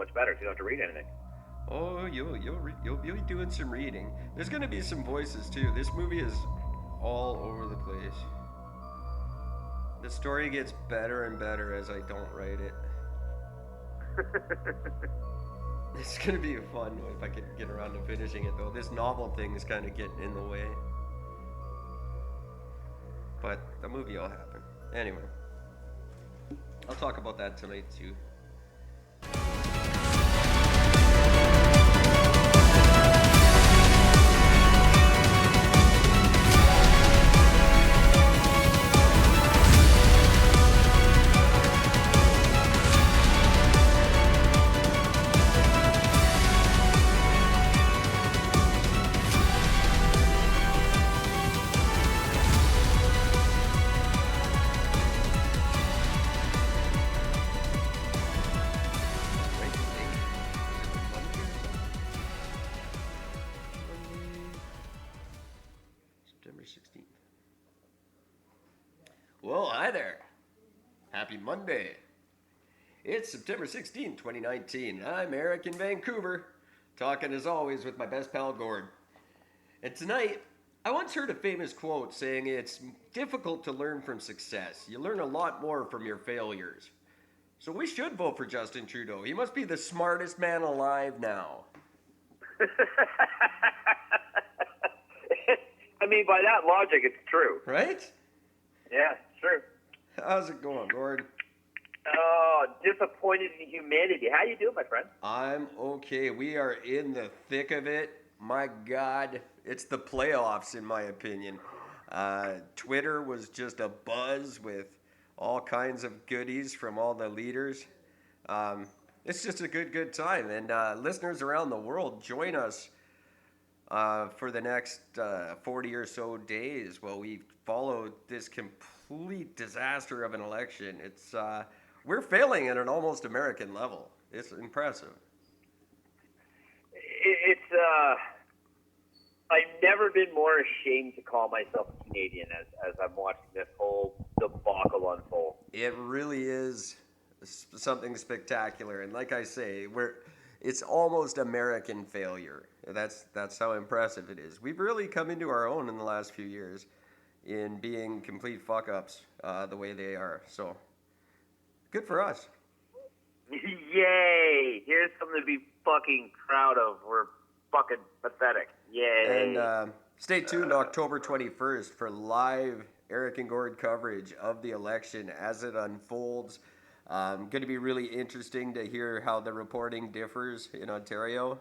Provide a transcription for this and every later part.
much better, so you don't have to read anything. Oh, you'll be doing some reading. There's gonna be some voices too. This movie is all over the place. The story gets better and better as I don't write it. It's gonna be fun if I can get around to finishing it though. This novel thing is kind of getting in the way. But the movie will happen. Anyway, I'll talk about that tonight too. September 16th. Well, hi there. Happy Monday. It's September 16th, 2019. I'm Eric in Vancouver, talking as always with my best pal Gord. And tonight, I once heard a famous quote saying it's difficult to learn from success. You learn a lot more from your failures. So we should vote for Justin Trudeau. He must be the smartest man alive now. I mean, by that logic, it's true. Right? Yeah, it's true. How's it going, Gord? Oh, disappointed in humanity. How you doing, my friend? I'm okay. We are in the thick of it. My God, it's the playoffs, in my opinion. Twitter was just a buzz with all kinds of goodies from all the leaders. It's just a good time. And listeners around the world, join us for the next 40 or so days while we follow this complete disaster of an election. It's we're failing at an almost American level. It's impressive. It's I've never been more ashamed to call myself a Canadian as I'm watching this whole debacle unfold. It really is something spectacular, and like I say, it's almost American failure. That's how impressive it is. We've really come into our own in the last few years in being complete fuck-ups the way they are. So, good for us. Yay! Here's something to be fucking proud of. We're fucking pathetic. Yay! And stay tuned October 21st for live Eric and Gord coverage of the election as it unfolds. Going to be really interesting to hear how the reporting differs in Ontario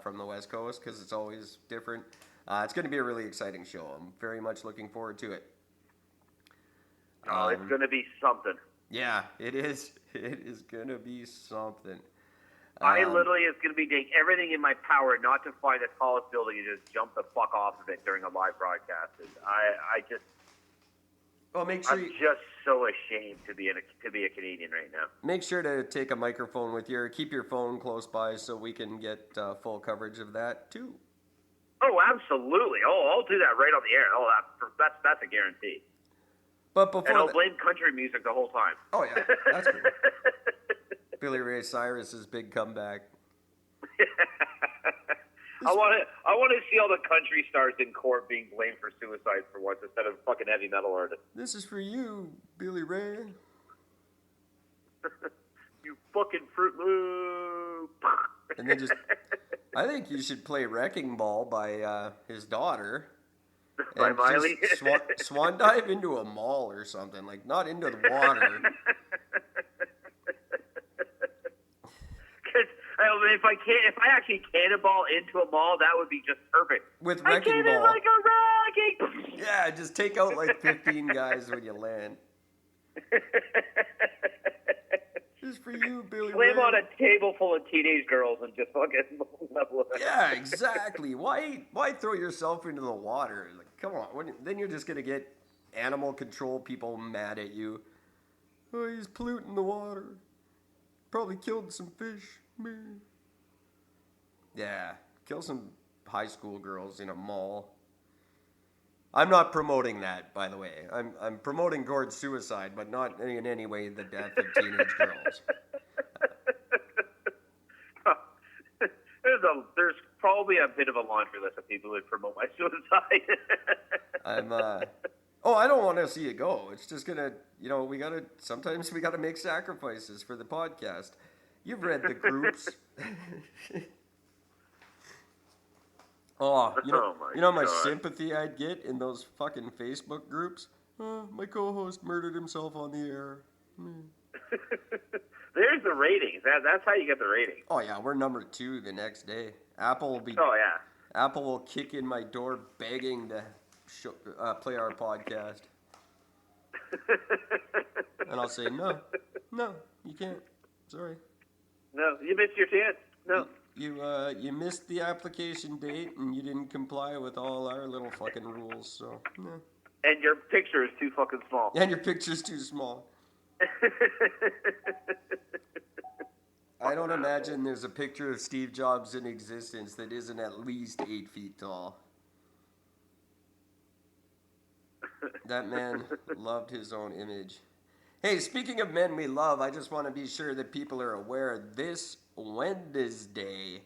from the West Coast because it's always different. It's going to be a really exciting show. I'm very much looking forward to it. It's going to be something. Yeah, it is. It is going to be something. I literally is going to be doing everything in my power not to find the tallest building and just jump the fuck off of it during a live broadcast. Well, make sure I'm just so ashamed to be a Canadian right now. Make sure to take a microphone with you or keep your phone close by so we can get full coverage of that too. Oh, absolutely. Oh, I'll do that right on the air. Oh, that's a guarantee. But before and I'll blame country music the whole time. Oh yeah, that's cool. Billy Ray Cyrus's big comeback. I want to see all the country stars in court being blamed for suicide for once instead of fucking heavy metal artists. This is for you, Billy Ray. You fucking Fruit Loop. And then I think you should play Wrecking Ball by his daughter. By Miley? Swan dive into a mall or something, like not into the water. If I actually cannonball into a mall, that would be just perfect. With Wrecking Ball. Like a wrecking. Yeah, just take out like 15 guys when you land. This is for you, Billy Ray. Slam on a table full of teenage girls and just fucking level it. Yeah, exactly. Why throw yourself into the water? Like, come on. Then you're just gonna get animal control people mad at you. Oh, he's polluting the water. Probably killed some fish. Man. Yeah, kill some high school girls in a mall. I'm not promoting that, by the way. I'm promoting Gord's suicide, but not in any way the death of teenage girls. there's probably a bit of a laundry list of people who would promote my suicide. I don't want to see it go. It's just gonna, sometimes we gotta make sacrifices for the podcast. You've read the groups. Oh, you know how much sympathy I'd get in those fucking Facebook groups? My co-host murdered himself on the air. There's the ratings. That's how you get the ratings. Oh yeah, we're number 2 the next day. Apple will kick in my door begging to play our podcast. And I'll say, no, you can't. Sorry. No, you missed your chance. No. You missed the application date and you didn't comply with all our little fucking rules, so no. And your picture is too fucking small. And your picture's too small. I don't imagine there's a picture of Steve Jobs in existence that isn't at least 8 feet tall. That man loved his own image. Hey, speaking of men we love, I just want to be sure that people are aware this Wednesday,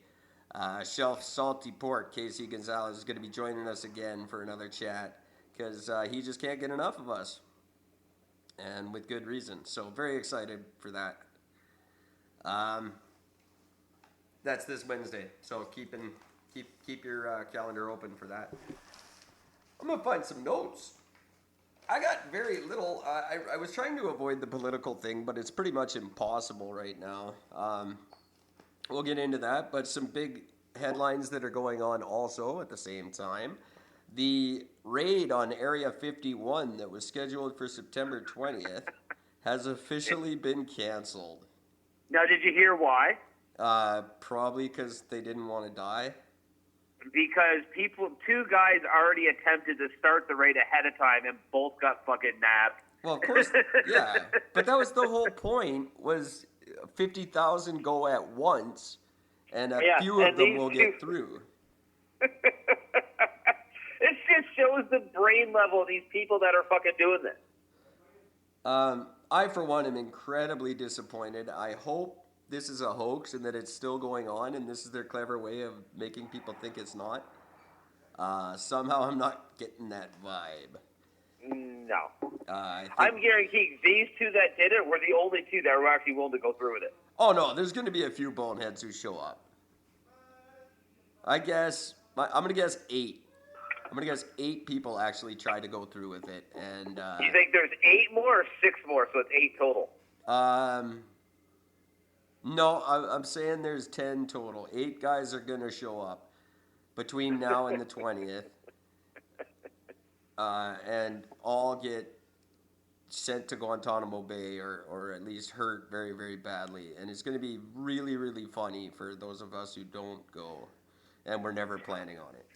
Shelf Salty Pork, Casey Gonzalez, is going to be joining us again for another chat because he just can't get enough of us. And with good reason. So very excited for that. That's this Wednesday. So keep your calendar open for that. I'm going to find some notes. I got very little. I was trying to avoid the political thing, but it's pretty much impossible right now. We'll get into that, but some big headlines that are going on also at the same time. The raid on Area 51 that was scheduled for September 20th has officially been canceled. Now, did you hear why? Probably because they didn't want to die. Because two guys already attempted to start the raid ahead of time and both got fucking nabbed. Well, of course, yeah. But that was the whole point, was 50,000 go at once, and a few of them will get through. It just shows the brain level of these people that are fucking doing this. I, for one, am incredibly disappointed. I hope this is a hoax and that it's still going on and this is their clever way of making people think it's not. Somehow I'm not getting that vibe. No. I'm guaranteeing these two that did it were the only two that were actually willing to go through with it. Oh, no, there's going to be a few boneheads who show up. I'm going to guess 8. I'm going to guess 8 people actually tried to go through with it. And you think there's 8 more or 6 more, so it's 8 total? No, I'm saying there's 10 total. 8 guys are going to show up between now and the 20th. And all get sent to Guantanamo Bay or at least hurt very, very badly. And it's going to be really, really funny for those of us who don't go. And we're never planning on it.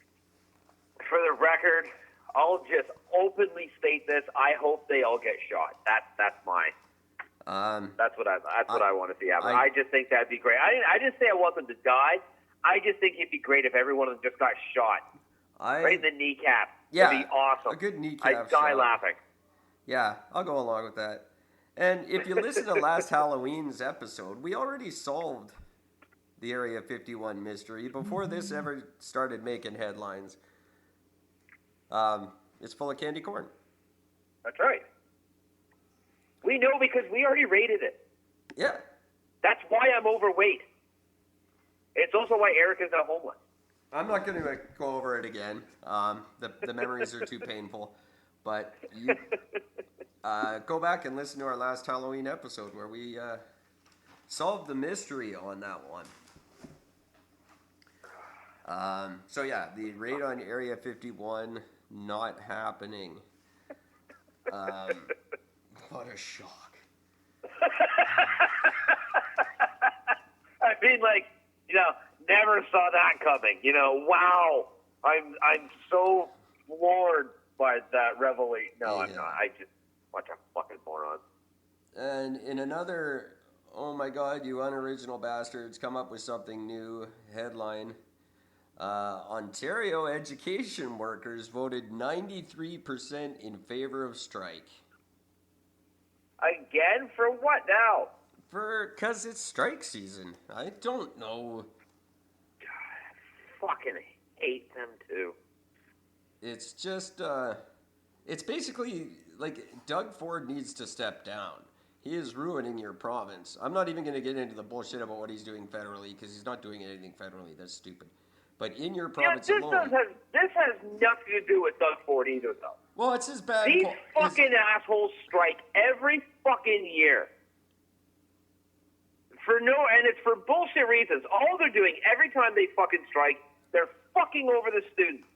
For the record, I'll just openly state this. I hope they all get shot. That's mine. That's what I want to see happen. I just think that'd be great. I didn't say I want them to die. I just think it'd be great if every one of them just got shot right in the kneecap. Yeah, it'd be awesome. A good kneecap I'd die laughing. Yeah, I'll go along with that. And if you listen to last Halloween's episode, we already solved the Area 51 mystery before this ever started making headlines. It's full of candy corn. That's right. We know because we already rated it. Yeah. That's why I'm overweight. It's also why Eric is not homeless. I'm not going to go over it again. The memories are too painful. But you go back and listen to our last Halloween episode where we solved the mystery on that one. So yeah, the raid on Area 51 not happening. What a shock. I mean, never saw that coming. Wow. I'm so floored by that revelation. No, yeah. I'm not. I just bunch of fucking morons. And in another, oh my God, you unoriginal bastards, come up with something new headline. Ontario education workers voted 93% in favor of strike. Again? For what now? Because it's strike season. I don't know. fucking hate them too. It's just, it's basically like Doug Ford needs to step down. He is ruining your province. I'm not even going to get into the bullshit about what he's doing federally because he's not doing anything federally. That's stupid. But in your province this alone... This has nothing to do with Doug Ford either, though. Well, it's his bad... These fucking assholes strike every fucking year. And it's for bullshit reasons. All they're doing every time they fucking strike, they're fucking over the students.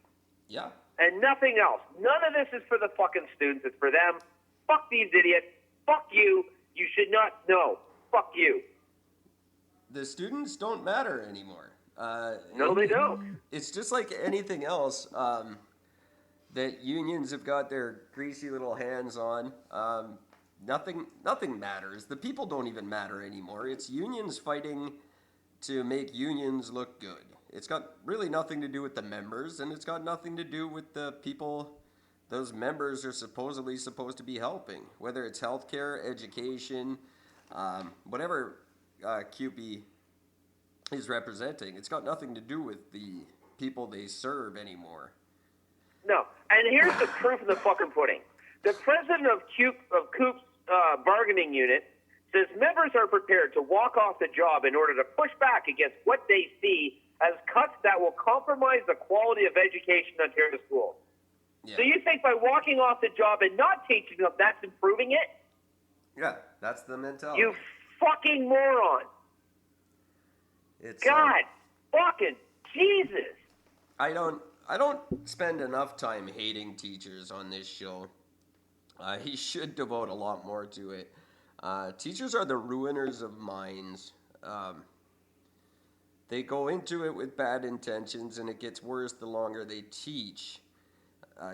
Yeah. And nothing else. None of this is for the fucking students. It's for them. Fuck these idiots. Fuck you. You should not know. Fuck you. The students don't matter anymore. No, they don't. It's just like anything else that unions have got their greasy little hands on. Nothing matters. The people don't even matter anymore. It's unions fighting to make unions look good. It's got really nothing to do with the members, and it's got nothing to do with the people those members are supposedly supposed to be helping, whether it's healthcare, education, whatever CUPE is representing. It's got nothing to do with the people they serve anymore. No, and here's the proof of the fucking pudding. The president of CUPE's bargaining unit says members are prepared to walk off the job in order to push back against what they see as cuts that will compromise the quality of education in Ontario schools. Yeah. So you think by walking off the job and not teaching them, that's improving it? Yeah, that's the mentality. You fucking moron. It's God, fucking Jesus. I don't spend enough time hating teachers on this show. He should devote a lot more to it. Teachers are the ruiners of minds. They go into it with bad intentions, and it gets worse the longer they teach.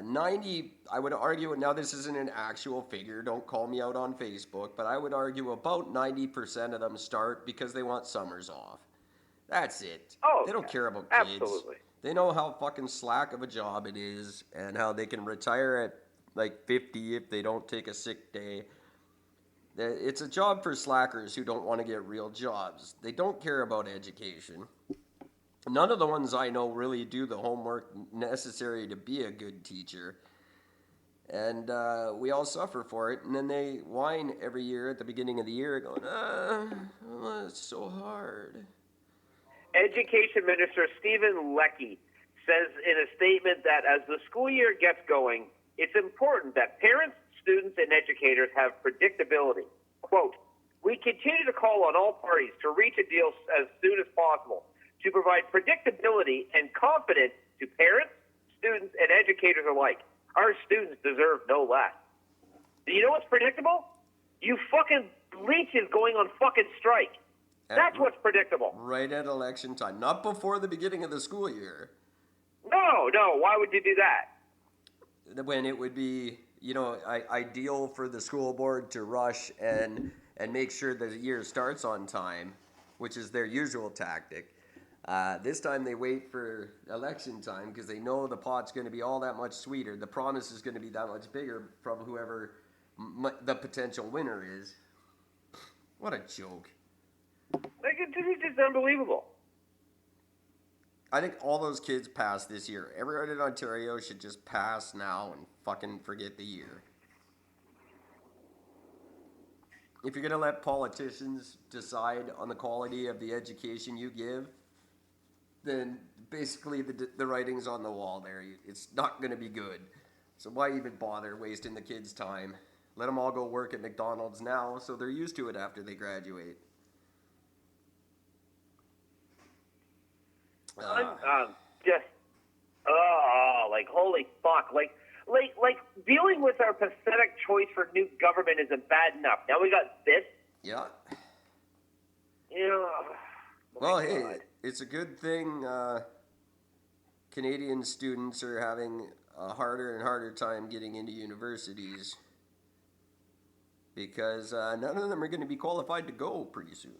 90, I would argue, now this isn't an actual figure, don't call me out on Facebook, but I would argue about 90% of them start because they want summers off. That's it. Oh, they don't care about kids. Absolutely. They know how fucking slack of a job it is and how they can retire at like 50 if they don't take a sick day. It's a job for slackers who don't want to get real jobs. They don't care about education. None of the ones I know really do the homework necessary to be a good teacher. And we all suffer for it. And then they whine every year at the beginning of the year going, it's so hard. Education Minister Stephen Leckie says in a statement that as the school year gets going, it's important that parents, students, and educators have predictability. Quote, we continue to call on all parties to reach a deal as soon as possible to provide predictability and confidence to parents, students, and educators alike. Our students deserve no less. Do you know what's predictable? You fucking leeches going on fucking strike. That's what's predictable. Right at election time. Not before the beginning of the school year. No. Why would you do that? When it would be, ideal for the school board to rush and make sure the year starts on time, which is their usual tactic. This time they wait for election time because they know the pot's going to be all that much sweeter. The promise is going to be that much bigger from whoever the potential winner is. What a joke. Like, it's just unbelievable. I think all those kids passed this year. Everyone in Ontario should just pass now and fucking forget the year. If you're going to let politicians decide on the quality of the education you give, then basically the writing's on the wall there. It's not going to be good. So why even bother wasting the kids' time? Let them all go work at McDonald's now so they're used to it after they graduate. Holy fuck, like dealing with our pathetic choice for new government isn't bad enough. Now we got this. Yeah. Well, hey, it's a good thing Canadian students are having a harder and harder time getting into universities because none of them are going to be qualified to go pretty soon.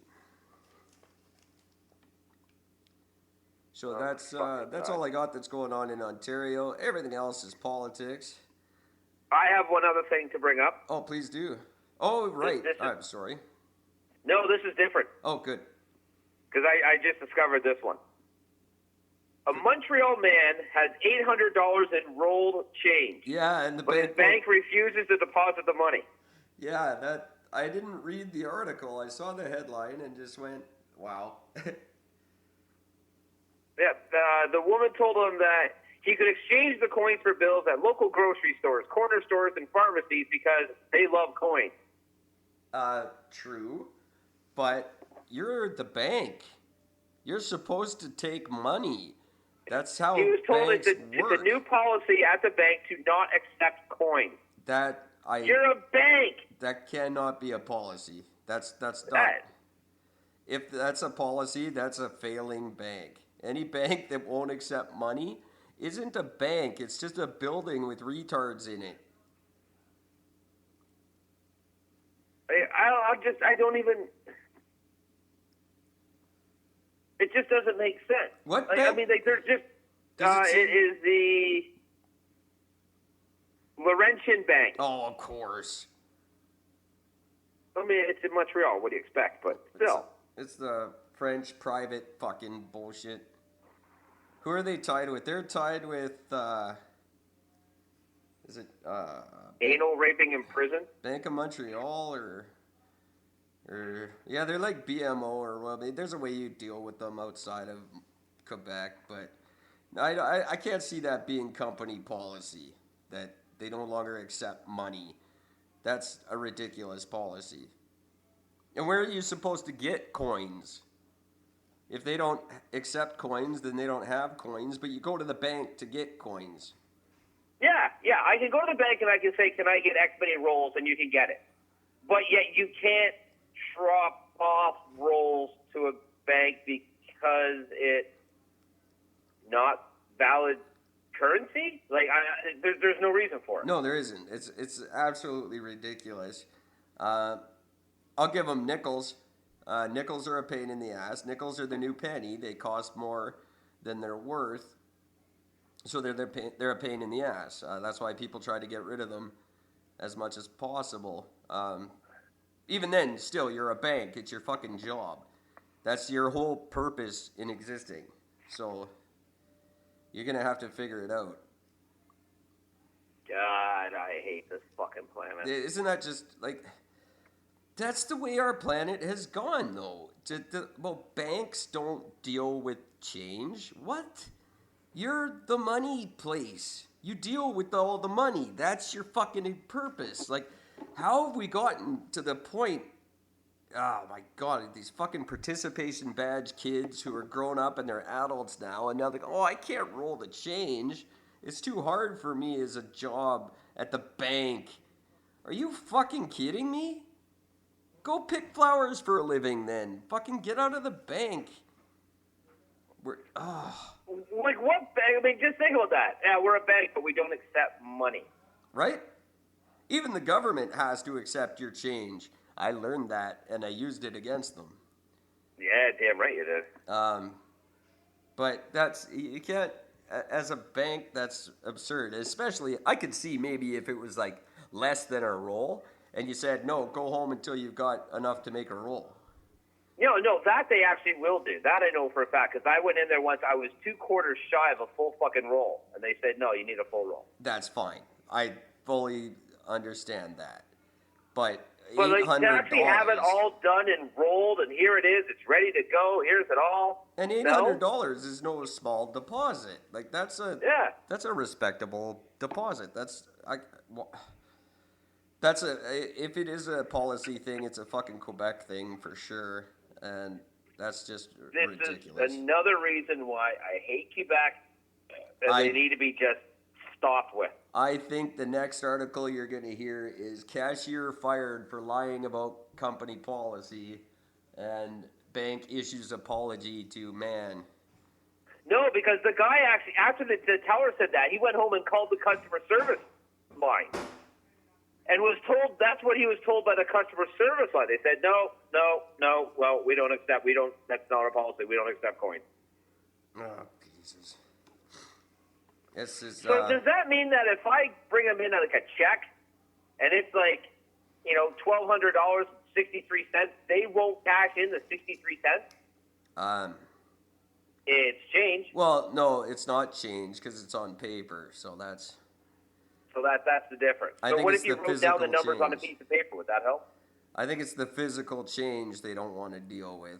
So that's all I got that's going on in Ontario. Everything else is politics. I have one other thing to bring up. Oh, please do. Oh, right. I'm sorry. No, this is different. Oh, good. Because I just discovered this one. A Montreal man has $800 in rolled change. Yeah, and but his bank refuses to deposit the money. Yeah, that I didn't read the article. I saw the headline and just went, "Wow." Yeah, the woman told him that he could exchange the coins for bills at local grocery stores, corner stores, and pharmacies because they love coins. True, but you're the bank. You're supposed to take money. That's how he was told banks it's a new policy at the bank to not accept coins. You're a bank. That cannot be a policy. That's not. That. If that's a policy, that's a failing bank. Any bank that won't accept money isn't a bank. It's just a building with retards in it. I don't even. It just doesn't make sense. What? I mean, there's just. It is the Laurentian Bank. Oh, of course. I mean, it's in Montreal. What do you expect? But still. It's the French private fucking bullshit. Who are they tied with? They're tied with, is it, anal raping in prison? Bank of Montreal or yeah, they're like BMO or, well, there's a way you deal with them outside of Quebec, but I can't see that being company policy, that they no longer accept money. That's a ridiculous policy. And where are you supposed to get coins? If they don't accept coins, then they don't have coins, but you go to the bank to get coins. Yeah. I can go to the bank and I can say, can I get X many rolls, and you can get it. But yet you can't drop off rolls to a bank because it's not valid currency? Like, there's no reason for it. No, there isn't. It's absolutely ridiculous. I'll give them nickels. Nickels are a pain in the ass. Nickels are the new penny. They cost more than they're worth, so they're a pain in the ass. That's why people try to get rid of them as much as possible. Even then, still, you're a bank. It's your fucking job. That's your whole purpose in existing. So you're going to have to figure it out. God, I hate this fucking planet. Isn't that just, like... That's the way our planet has gone, though. Well, banks don't deal with change. What? You're the money place. You deal with all the money. That's your fucking purpose. Like, how have we gotten to the point... Oh, my God. These fucking participation badge kids who are grown up and they're adults now. And now they go, oh, I can't roll the change. It's too hard for me as a job at the bank. Are you fucking kidding me? Go pick flowers for a living then. Fucking get out of the bank. Like what bank? I mean, just think about that. Yeah, we're a bank, but we don't accept money. Right? Even the government has to accept your change. I learned that, and I used it against them. Yeah, damn right you did. But you can't, as a bank, that's absurd. Especially, I could see maybe if it was like less than a roll, and you said, no, go home until you've got enough to make a roll. No, that they actually will do. That I know for a fact, because I went in there once, I was 2 quarters shy of a full fucking roll, and they said, no, you need a full roll. That's fine. I fully understand that. But like, to actually have it all done and rolled, and here it is, it's ready to go, here's it all. And $800 is no small deposit. Like, that's a respectable deposit. If it is a policy thing, it's a fucking Quebec thing for sure, and that's just ridiculous. This is another reason why I hate Quebec, and they need to be just stopped with. I think the next article you're going to hear is cashier fired for lying about company policy, and bank issues apology to man. No, because the guy actually, after the teller said that, he went home and called the customer service line. And was told, that's what he was told by the customer service line. They said, no, well, that's not our policy. We don't accept coins. Oh, Jesus. So does that mean that if I bring them in like a check, and it's like, $1,200, 63 cents, they won't cash in the 63 cents? It's change. Well, no, it's not change because it's on paper. So that's the difference. So what if you wrote down the numbers on a piece of paper? Would that help? I think it's the physical change they don't want to deal with.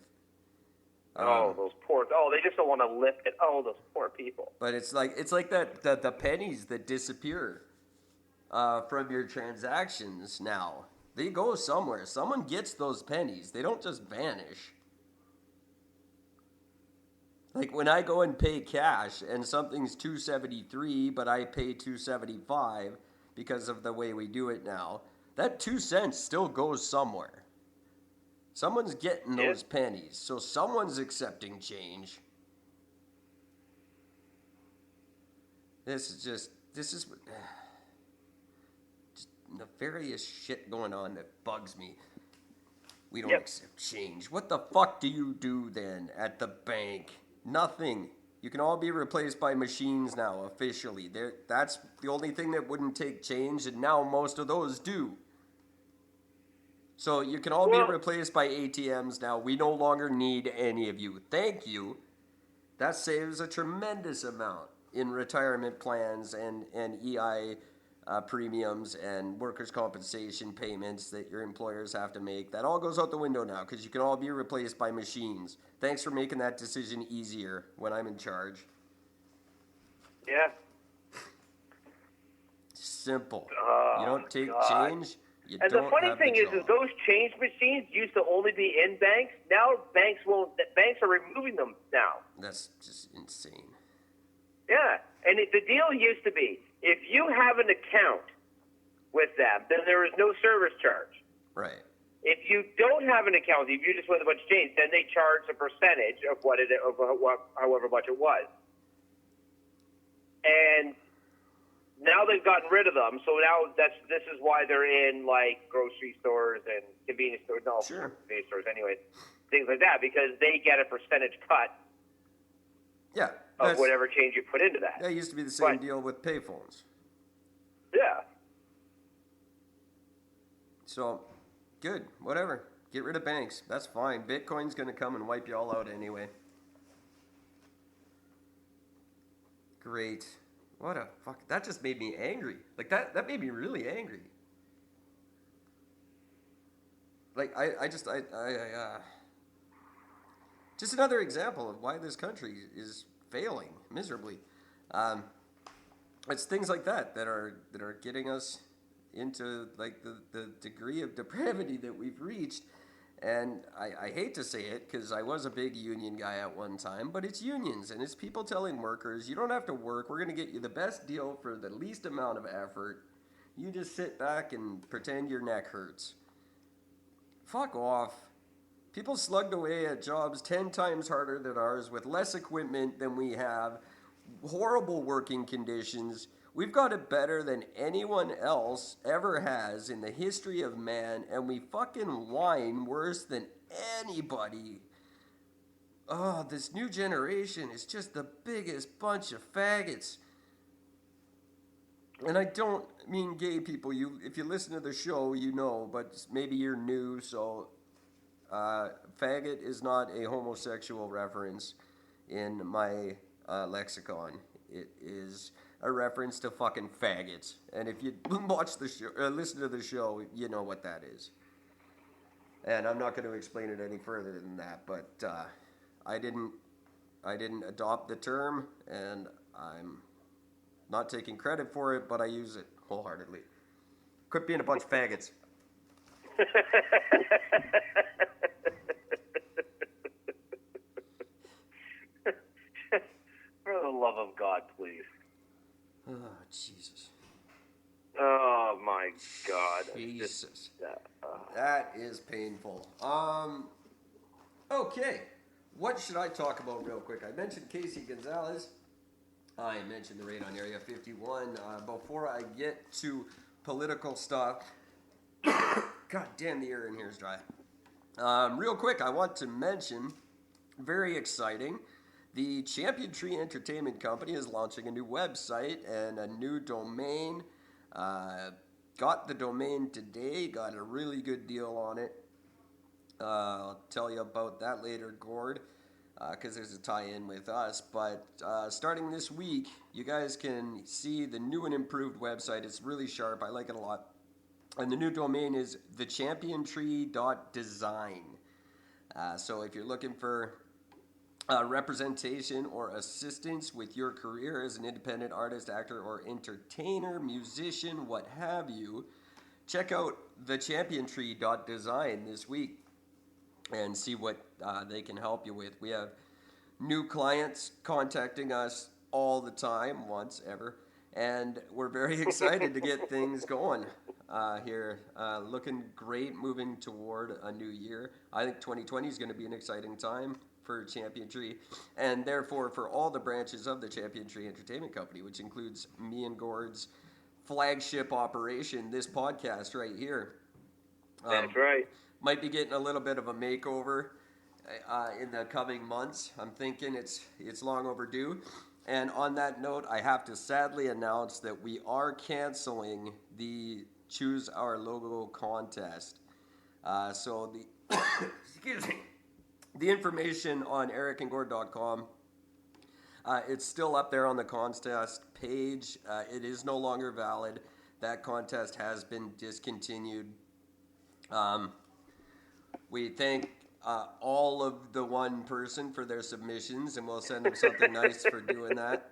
Those poor. They just don't want to lift it. Oh, those poor people. But it's like that the pennies that disappear from your transactions now. They go somewhere. Someone gets those pennies. They don't just vanish. Like when I go and pay cash and something's $2.73, but I pay $2.75 because of the way we do it now, that 2 cents still goes somewhere. Someone's getting those pennies, so someone's accepting change. This is just nefarious shit going on that bugs me. We don't accept change. What the fuck do you do then at the bank? Nothing. You can all be replaced by machines now, officially. That's the only thing that wouldn't take change, and now most of those do. So you can all be replaced by ATMs now. We no longer need any of you. Thank you. That saves a tremendous amount in retirement plans and EI premiums and workers' compensation payments that your employers have to make. That all goes out the window now because you can all be replaced by machines. Thanks for making that decision easier when I'm in charge. Yeah. Simple. You don't take change. And the funny thing is those change machines used to only be in banks. Now banks are removing them now. That's just insane. Yeah, and the deal used to be, if you have an account with them, then there is no service charge. Right. If you don't have an account, if you just with a bunch of change, then they charge a percentage of however much it was. And now they've gotten rid of them, so now this is why they're in like grocery stores and convenience stores, convenience stores, anyways, things like that, because they get a percentage cut. Yeah. Of whatever change you put into that. That used to be the same deal with payphones. Yeah. So, good. Whatever. Get rid of banks. That's fine. Bitcoin's going to come and wipe you all out anyway. Great. What a fuck. That just made me angry. Like, that made me really angry. Like, just another example of why this country is failing miserably. It's things like that are getting us into like the degree of depravity that we've reached. And I hate to say it because I was a big union guy at one time, but it's unions and it's people telling workers, you don't have to work. We're going to get you the best deal for the least amount of effort. You just sit back and pretend your neck hurts. Fuck off. People slugged away at jobs 10 times harder than ours with less equipment than we have, horrible working conditions. We've got it better than anyone else ever has in the history of man, and we fucking whine worse than anybody. Oh, this new generation is just the biggest bunch of faggots. And I don't mean gay people. If you listen to the show, you know, but maybe you're new, so... faggot is not a homosexual reference in my lexicon. It is a reference to fucking faggots. And if you watch the show, or listen to the show, you know what that is. And I'm not going to explain it any further than that. But I didn't adopt the term, and I'm not taking credit for it, but I use it wholeheartedly. Quit being a bunch of faggots. For the love of God, please. Oh, Jesus. Oh, my God. Jesus. That is painful. Okay. What should I talk about real quick? I mentioned Casey Gonzalez. I mentioned the raid on Area 51. Before I get to political stuff... God damn, the air in here is dry. Real quick, I want to mention, very exciting, the Champion Tree Entertainment Company is launching a new website and a new domain. Got the domain today, got a really good deal on it. I'll tell you about that later, Gord. because there's a tie-in with us. But starting this week, you guys can see the new and improved website. It's really sharp. I like it a lot. And the new domain is thechampiontree.design. So if you're looking for representation or assistance with your career as an independent artist, actor, or entertainer, musician, what have you, check out thechampiontree.design this week and see what they can help you with. We have new clients contacting us all the time, once ever, and we're very excited to get things going here. Looking great, moving toward a new year. I think 2020 is going to be an exciting time for Champion Tree, and therefore for all the branches of the Champion Tree Entertainment Company, which includes me and Gord's flagship operation, this podcast right here. That's right. Might be getting a little bit of a makeover in the coming months. I'm thinking it's long overdue. And on that note, I have to sadly announce that we are canceling the Choose Our Logo contest. So the excuse me. The information on ericandgord.com, it's still up there on the contest page. It is no longer valid. That contest has been discontinued. We thank all of the one person for their submissions, and we'll send them something nice for doing that.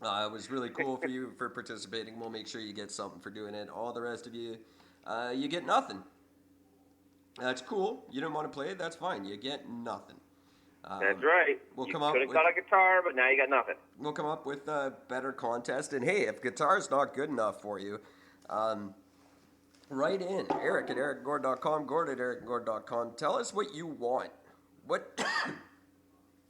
It was really cool for you for participating. We'll make sure you get something for doing it. All the rest of you, you get nothing. That's cool. You didn't want to play it. That's fine. You get nothing. That's right. We'll you come up could have with, got a guitar, but now you got nothing. We'll come up with a better contest. And hey, if guitar's not good enough for you, write in Eric at ericgord.com, Gord at ericgord.com. Tell us what you want. What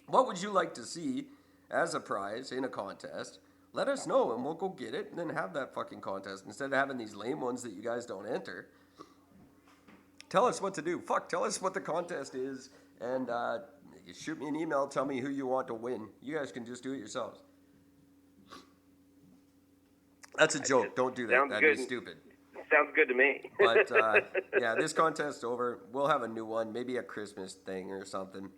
would you like to see as a prize in a contest? Let us know, and we'll go get it, and then have that fucking contest instead of having these lame ones that you guys don't enter. Tell us what to do. Tell us what the contest is, and shoot me an email. Tell me who you want to win. You guys can just do it yourselves. That's a joke. Don't do that. That'd be stupid. Sounds good to me. But, yeah, this contest's over. We'll have a new one, maybe a Christmas thing or something.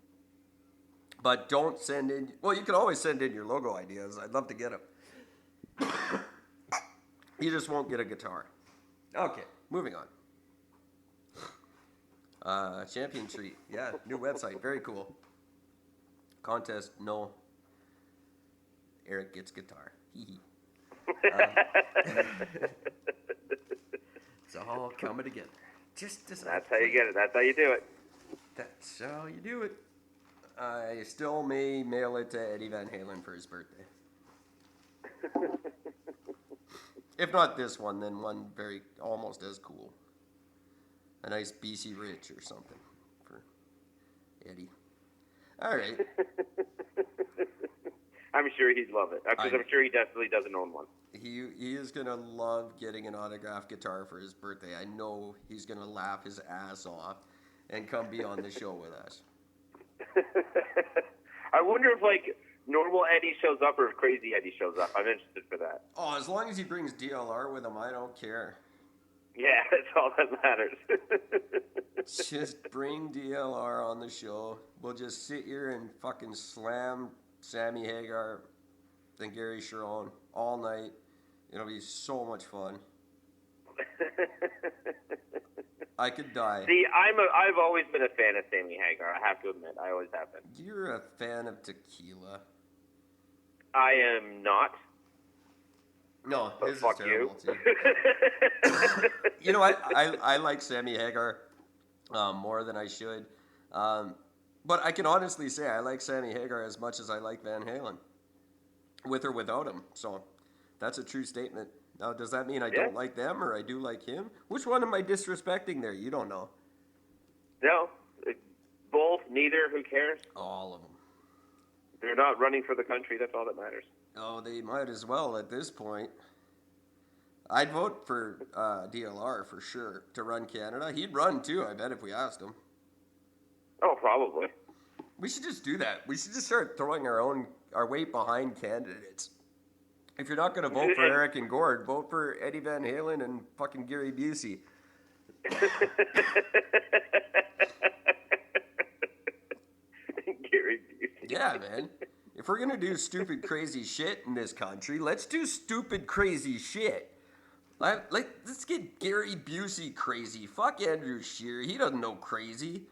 But don't send in... Well, you can always send in your logo ideas. I'd love to get them. You just won't get a guitar. Okay, moving on. Champion Tree. Yeah, new website. Very cool. Contest, no. Eric gets guitar. It's all coming together. That's how you get it. That's how you do it. That's how you do it. I still may mail it to Eddie Van Halen for his birthday. If not this one, then one very almost as cool. A nice BC Rich or something for Eddie. All right. I'm sure he'd love it. Because I'm sure he definitely doesn't own one. He is going to love getting an autographed guitar for his birthday. I know he's going to laugh his ass off and come be on the show with us. I wonder if, normal Eddie shows up or if crazy Eddie shows up. I'm interested for that. Oh, as long as he brings DLR with him, I don't care. Yeah, that's all that matters. Just bring DLR on the show. We'll just sit here and fucking slam Sammy Hagar and Gary Sharon all night. It'll be so much fun. I could die. See, I've always been a fan of Sammy Hagar. I have to admit, I always have been. You're a fan of tequila. I am not. No, but his fuck is terrible you. too. You know, I like Sammy Hagar more than I should. But I can honestly say I like Sammy Hagar as much as I like Van Halen, with or without him. So that's a true statement. Now, does that mean I don't like them or I do like him? Which one am I disrespecting there? You don't know. No, both, neither. Who cares? All of them. They're not running for the country. That's all that matters. Oh, they might as well at this point. I'd vote for DLR for sure to run Canada. He'd run too, I bet, if we asked him. Oh, probably. We should just do that. We should just start throwing our weight behind candidates. If you're not going to vote for Eric and Gord, vote for Eddie Van Halen and fucking Gary Busey. Gary Busey. Yeah, man. If we're gonna do stupid, crazy shit in this country, let's do stupid, crazy shit. Let's get Gary Busey crazy. Fuck Andrew Scheer. He doesn't know crazy.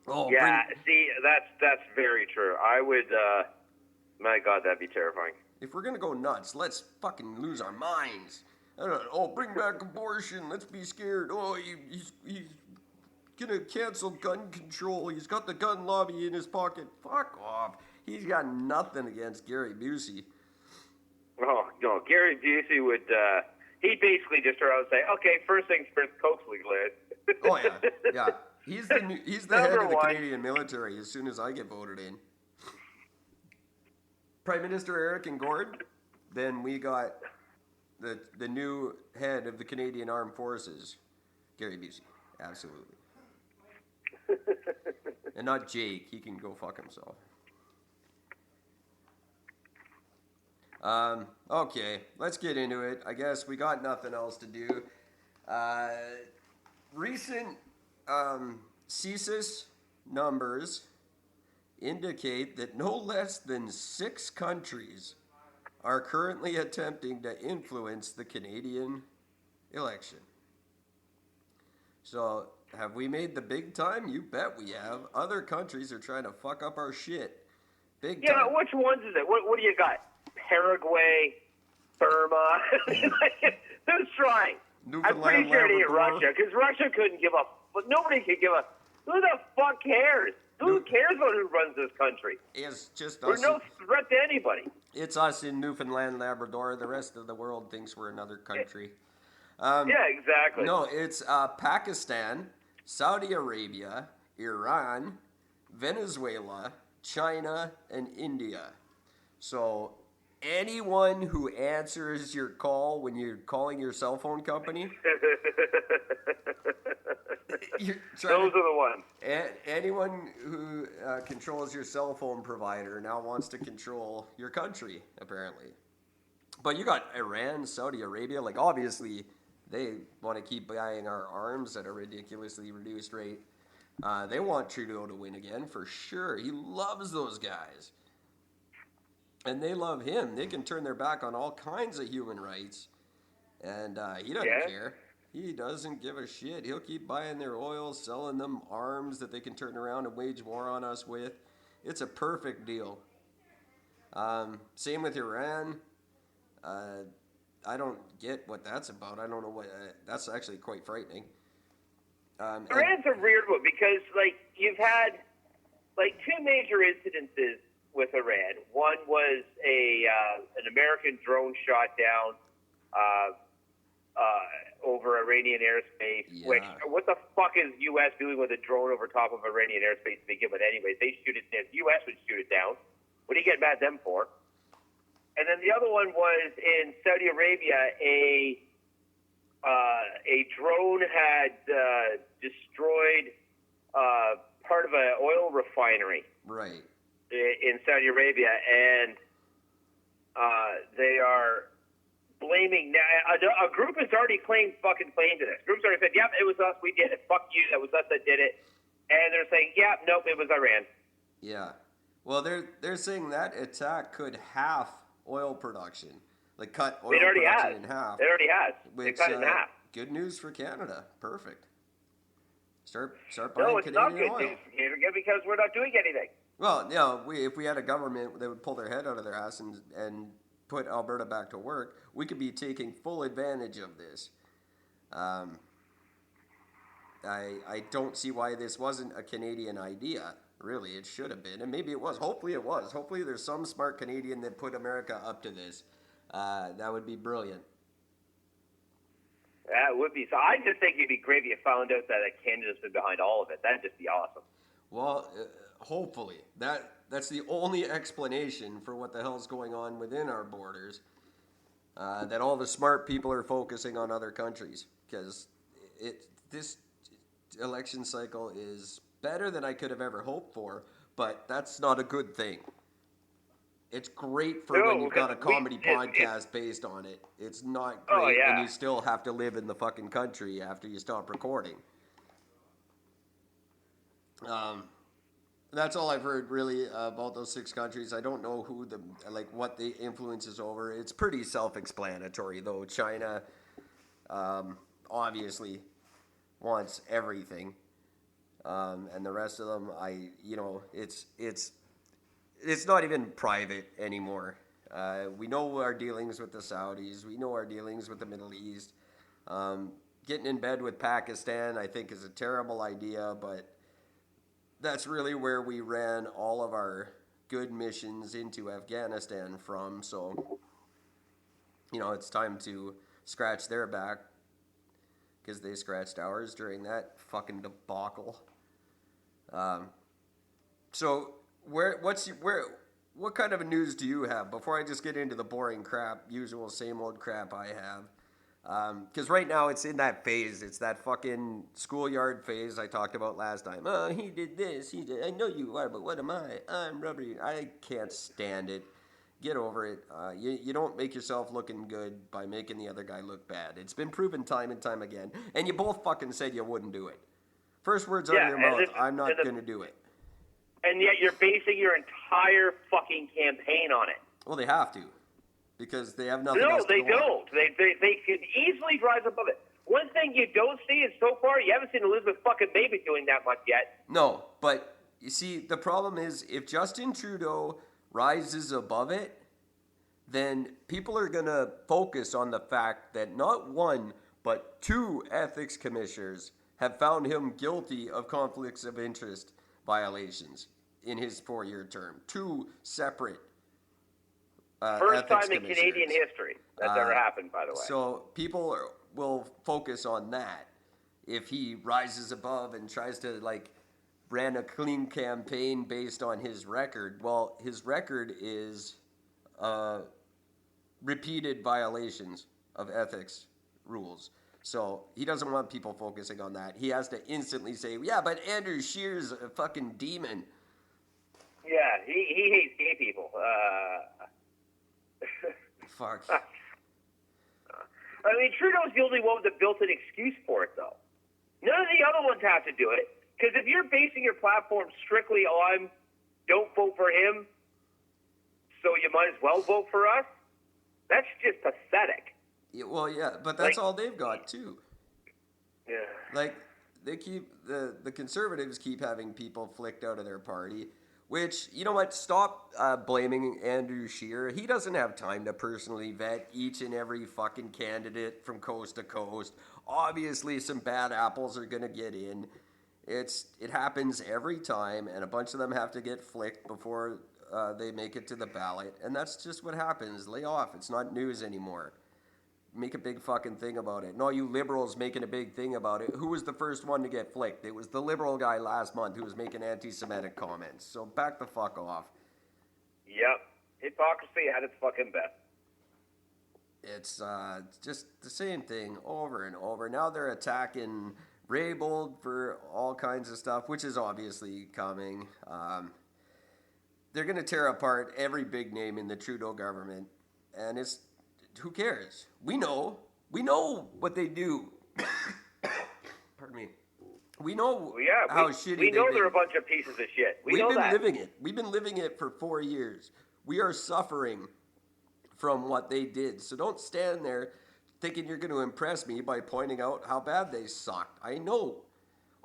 Oh, yeah. See, that's very true. I would. My God, that'd be terrifying. If we're gonna go nuts, let's fucking lose our minds. I don't know. Oh, bring back abortion. Let's be scared. Oh, he's gonna cancel gun control. He's got the gun lobby in his pocket. Fuck off. He's got nothing against Gary Busey. Oh, no. Gary Busey would, he'd basically just turn around and say, okay, first things first, Coke's legalized. Oh, yeah. Yeah. He's the head of the Canadian military as soon as I get voted in. Prime Minister Eric and Gord, then we got the new head of the Canadian Armed Forces, Gary Busey. Absolutely. And not Jake. He can go fuck himself. Okay, let's get into it. I guess we got nothing else to do. Recent CSIS numbers indicate that no less than 6 countries are currently attempting to influence the Canadian election. So, have we made the big time? You bet we have. Other countries are trying to fuck up our shit. Big time. Yeah, which ones is it? What do you got? Paraguay, Burma. Who's trying? I'm pretty sure it ain't Russia, because Russia couldn't give up. But nobody could give up. Who the fuck cares? Who cares about who runs this country? It's just us. We're no threat to anybody. It's us in Newfoundland, Labrador. The rest of the world thinks we're another country. Yeah, exactly. No, it's Pakistan, Saudi Arabia, Iran, Venezuela, China, and India. So anyone who answers your call when you're calling your cell phone company, those are the ones. Anyone who controls your cell phone provider now wants to control your country, apparently. But you got Iran, Saudi Arabia, like obviously they want to keep buying our arms at a ridiculously reduced rate. They want Trudeau to win again for sure. He loves those guys. And they love him. They can turn their back on all kinds of human rights. And he doesn't care. He doesn't give a shit. He'll keep buying their oil, selling them arms that they can turn around and wage war on us with. It's a perfect deal. Same with Iran. I don't get what that's about. I don't know what... that's actually quite frightening. Iran's a weird one because, like, you've had, like, 2 major incidences with Iran. One was an American drone shot down over Iranian airspace. Yeah. Which, what the fuck is U.S. doing with a drone over top of Iranian airspace to begin with? Anyways, they shoot it down. The U.S. would shoot it down. What do you get mad at them for? And then the other one was in Saudi Arabia. A drone had destroyed part of an oil refinery. Right. In Saudi Arabia, and they are blaming. A group has already claim to this. Groups already said, "Yep, it was us. We did it. Fuck you. That was us that did it." And they're saying, "Yep, nope, it was Iran." Yeah. Well, they're saying that attack could half oil production, like cut oil production in half. It already has. Which, they cut it in half. Good news for Canada. Perfect. Start buying no, it's Canadian not good oil. News for Canada because we're not doing anything. Well, if we had a government that would pull their head out of their ass and put Alberta back to work, we could be taking full advantage of this. I don't see why this wasn't a Canadian idea. Really, it should have been, and maybe it was. Hopefully it was. Hopefully there's some smart Canadian that put America up to this. That would be brilliant. That would be. So I just think it'd be great if you found out that Canada's been behind all of it. That'd just be awesome. Well, hopefully. That's the only explanation for what the hell's going on within our borders. That all the smart people are focusing on other countries. Because this election cycle is better than I could have ever hoped for, but that's not a good thing. It's great for when you've got a comedy podcast based on it. It's not great when you still have to live in the fucking country after you stop recording. That's all I've heard really about those 6 countries. I don't know what the influence is over. It's pretty self-explanatory though. China obviously wants everything, and the rest of them, it's not even private anymore. We know our dealings with the Saudis. We know our dealings with the Middle East. Getting in bed with Pakistan, I think, is a terrible idea, but that's really where we ran all of our good missions into Afghanistan from. So, it's time to scratch their back because they scratched ours during that fucking debacle. So, what kind of news do you have before I just get into the boring crap, usual same old crap I have? Because right now it's in that phase. It's that fucking schoolyard phase I talked about last time. Oh, he did this. He did. I know you are, but what am I? I'm rubbery. I can't stand it. Get over it. You don't make yourself looking good by making the other guy look bad. It's been proven time and time again. And you both fucking said you wouldn't do it. First words out of your mouth, I'm not going to do it. And yet you're basing your entire fucking campaign on it. Well, they have to. Because they have nothing else to go on. No, they don't. They could easily rise above it. One thing you don't see is so far, you haven't seen Elizabeth fucking May doing that much yet. No, but you see, the problem is if Justin Trudeau rises above it, then people are going to focus on the fact that not one, but 2 ethics commissioners have found him guilty of conflicts of interest violations in his 4-year term. 2 separate first time in Canadian history that's ever happened, by the way. So people will focus on that. If he rises above and tries to ran a clean campaign based on his record, well, his record is repeated violations of ethics rules. So he doesn't want people focusing on that. He has to instantly say, yeah, but Andrew Scheer's a fucking demon. Yeah, he hates gay people. Fuck. I mean, Trudeau's the only one that built an excuse for it, though. None of the other ones have to do it. Because if you're basing your platform strictly on don't vote for him, so you might as well vote for us, that's just pathetic. Yeah, well, yeah, but that's all they've got, too. Yeah. They keep, the Conservatives keep having people flicked out of their party. Which, you know what, stop blaming Andrew Scheer. He doesn't have time to personally vet each and every fucking candidate from coast to coast. Obviously, some bad apples are going to get in. It happens every time, and a bunch of them have to get flicked before they make it to the ballot. And that's just what happens. Lay off. It's not news anymore. Make a big fucking thing about it. And all you liberals making a big thing about it. Who was the first one to get flicked? It was the liberal guy last month who was making anti-Semitic comments. So back the fuck off. Yep. Hypocrisy at its fucking best. It's just the same thing over and over. Now they're attacking Raybould for all kinds of stuff, which is obviously coming. They're going to tear apart every big name in the Trudeau government. And it's... Who cares? We know what they do. Pardon me. We know how shitty we know they're a bunch of pieces of shit. We've been living it. We've been living it for 4 years. We are suffering from what they did. So don't stand there thinking you're going to impress me by pointing out how bad they sucked. I know.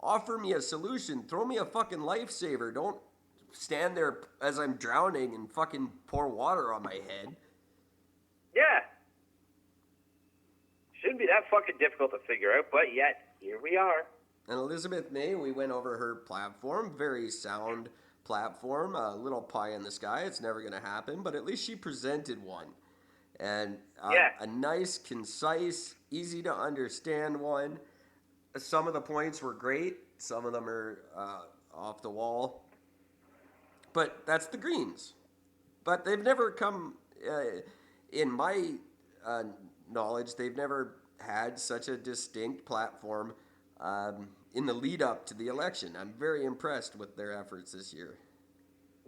Offer me a solution. Throw me a fucking lifesaver. Don't stand there as I'm drowning and fucking pour water on my head. Yeah. Shouldn't be that fucking difficult to figure out, but yet, here we are. And Elizabeth May, we went over her platform, very sound platform, a little pie in the sky. It's never going to happen, but at least she presented one. And a nice, concise, easy to understand one. Some of the points were great. Some of them are off the wall. But that's the Greens. But they've never come, in my knowledge, they've never had such a distinct platform in the lead up to the election. I'm very impressed with their efforts this year.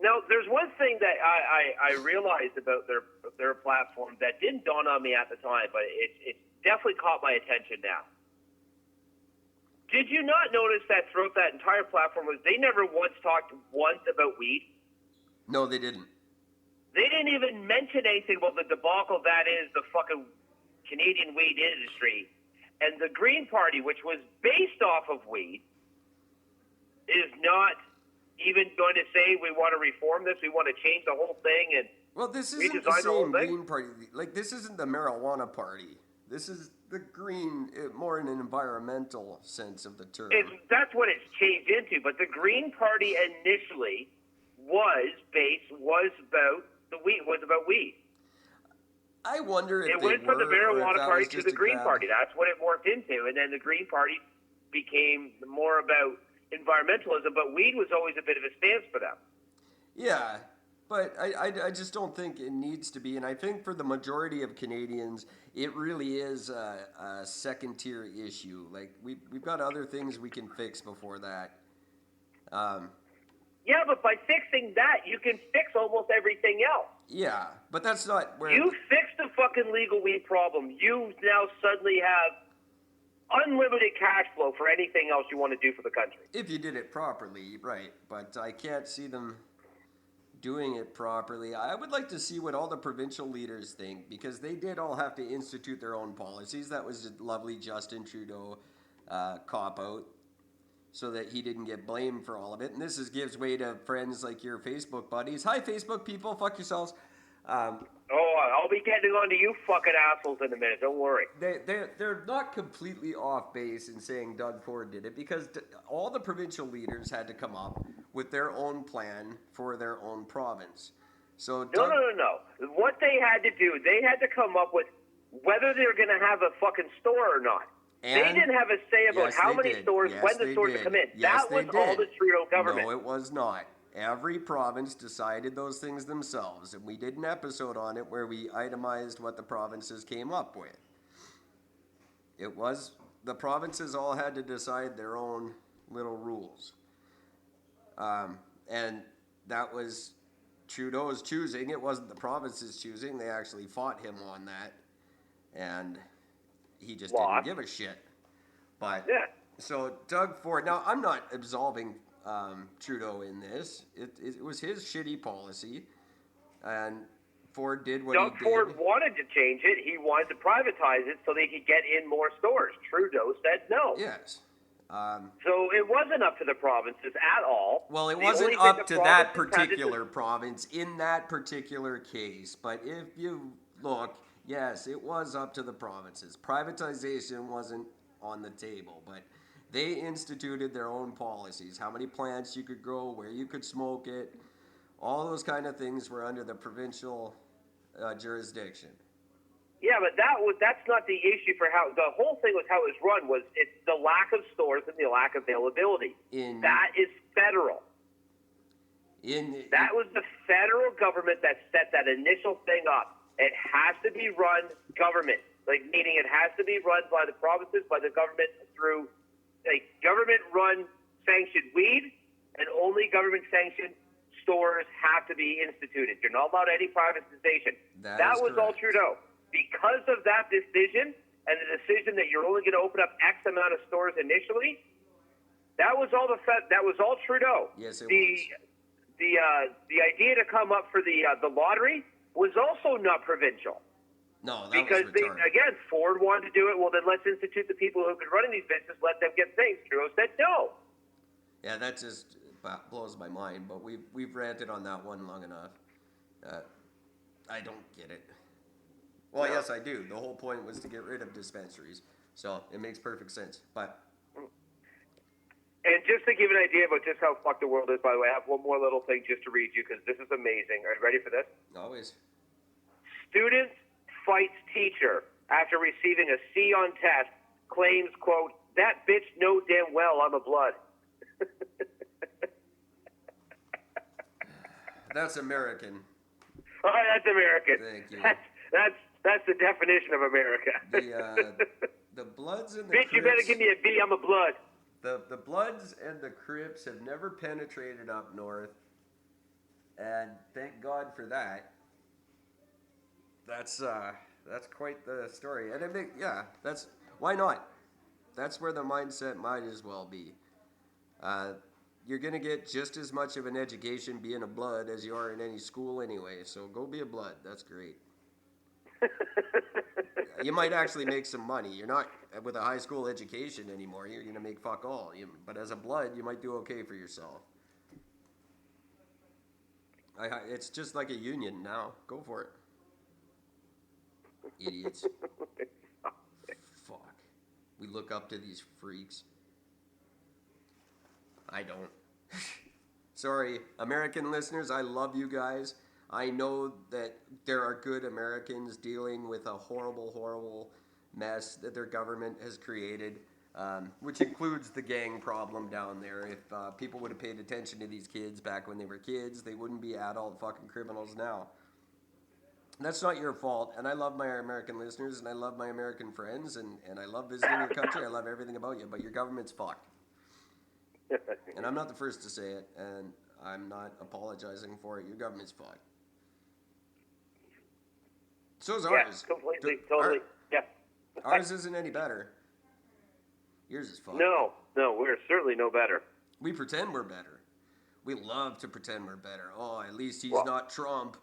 Now, there's one thing that I realized about their platform that didn't dawn on me at the time, but it definitely caught my attention now. Did you not notice that throughout that entire platform was they never once talked once about weed? No, they didn't. They didn't even mention anything about the debacle that is the fucking Canadian weed industry. And the Green Party, which was based off of weed, is not even going to say we want to reform this, we want to change the whole thing and well, this isn't the same Green Party. Like, this isn't the marijuana party. This is the green, more in an environmental sense of the term. That's what it's changed into. But the Green Party initially was about the weed. Was about weed. I wonder if it went from the marijuana party to the Green Party. That's what it morphed into, and then the Green Party became more about environmentalism. But weed was always a bit of a stance for them. Yeah. But I just don't think it needs to be. And I think for the majority of Canadians, it really is a second-tier issue. Like, we've got other things we can fix before that. Yeah, but by fixing that, you can fix almost everything else. Yeah, but that's not where... You fixed the fucking legal weed problem. You now suddenly have unlimited cash flow for anything else you want to do for the country. If you did it properly, right. But I can't see them doing it properly. I would like to see what all the provincial leaders think, because they did all have to institute their own policies. That was a lovely Justin Trudeau cop-out, so that he didn't get blamed for all of it. And this gives way to friends like your Facebook buddies. Hi, Facebook people, fuck yourselves. I'll be getting on to you fucking assholes in a minute, don't worry. They're not completely off base in saying Doug Ford did it, because all the provincial leaders had to come up with their own plan for their own province. So No. What they had to do, they had to come up with whether they were going to have a fucking store or not. And they didn't have a say about how many stores, when the stores would come in. That was all the Trudeau government. No, it was not. Every province decided those things themselves, and we did an episode on it where we itemized what the provinces came up with. It was, the provinces all had to decide their own little rules. And that was Trudeau's choosing. It wasn't the province's choosing. They actually fought him on that, and he just didn't give a shit. But yeah. So Doug Ford, now I'm not absolving Trudeau in this. It was his shitty policy, and Ford did what he did. Doug Ford wanted to change it. He wanted to privatize it so they could get in more stores. Trudeau said no. Yes. So it wasn't up to the provinces at all. Well, it wasn't up to that particular province in that particular case. But if you look, yes, it was up to the provinces. Privatization wasn't on the table, but they instituted their own policies. How many plants you could grow, where you could smoke it, all those kind of things were under the provincial jurisdiction. Yeah, but that's not the issue for how the whole thing was how it was run. Was it's the lack of stores and the lack of availability. That is federal. That was the federal government that set that initial thing up. It has to be run government, meaning it has to be run by the provinces, by the government through government-run sanctioned weed, and only government-sanctioned stores have to be instituted. You're not allowed any privatization. That was all Trudeau. Because of that decision, and the decision that you're only going to open up X amount of stores initially, that was all Trudeau. Yes, it was. The idea to come up for the lottery was also not provincial. No, that because was retarded. Again, Ford wanted to do it. Well, then let's institute the people who've been running these businesses, let them get things. Trudeau said no. Yeah, that just blows my mind. But we've ranted on that one long enough. I don't get it. Well, no. Yes, I do. The whole point was to get rid of dispensaries, so it makes perfect sense. But and just to give an idea about just how fucked the world is, by the way, I have one more little thing just to read you because this is amazing. Are you ready for this? Always. Student fights teacher after receiving a C on test, claims, quote, "That bitch know damn well I'm a blood." That's American. Oh, that's American. Thank you. That's the definition of America. The Bloods and the Bitch, Crips, you better give me a B, I'm a blood. The Bloods and the Crips have never penetrated up north, and thank God for that. That's quite the story. And I think, yeah, why not? That's where the mindset might as well be. You're going to get just as much of an education being a blood as you are in any school anyway. So go be a blood. That's great. You might actually make some money. You're not with a high school education anymore. You're going to make fuck all. But as a blood, you might do okay for yourself. It's just like a union now. Go for it. Idiots. Fuck. We look up to these freaks. I don't. Sorry, American listeners, I love you guys. I know that there are good Americans dealing with a horrible, horrible mess that their government has created, which includes the gang problem down there. If people would have paid attention to these kids back when they were kids, they wouldn't be adult fucking criminals now. That's not your fault, and I love my American listeners, and I love my American friends, and I love visiting your country. I love everything about you, but your government's fucked. And I'm not the first to say it, and I'm not apologizing for it. Your government's fucked. So is ours. Yeah, completely, totally. Yeah. Ours isn't any better. Yours is fucked. No, we're certainly no better. We pretend we're better. We love to pretend we're better. Oh, at least he's not Trump.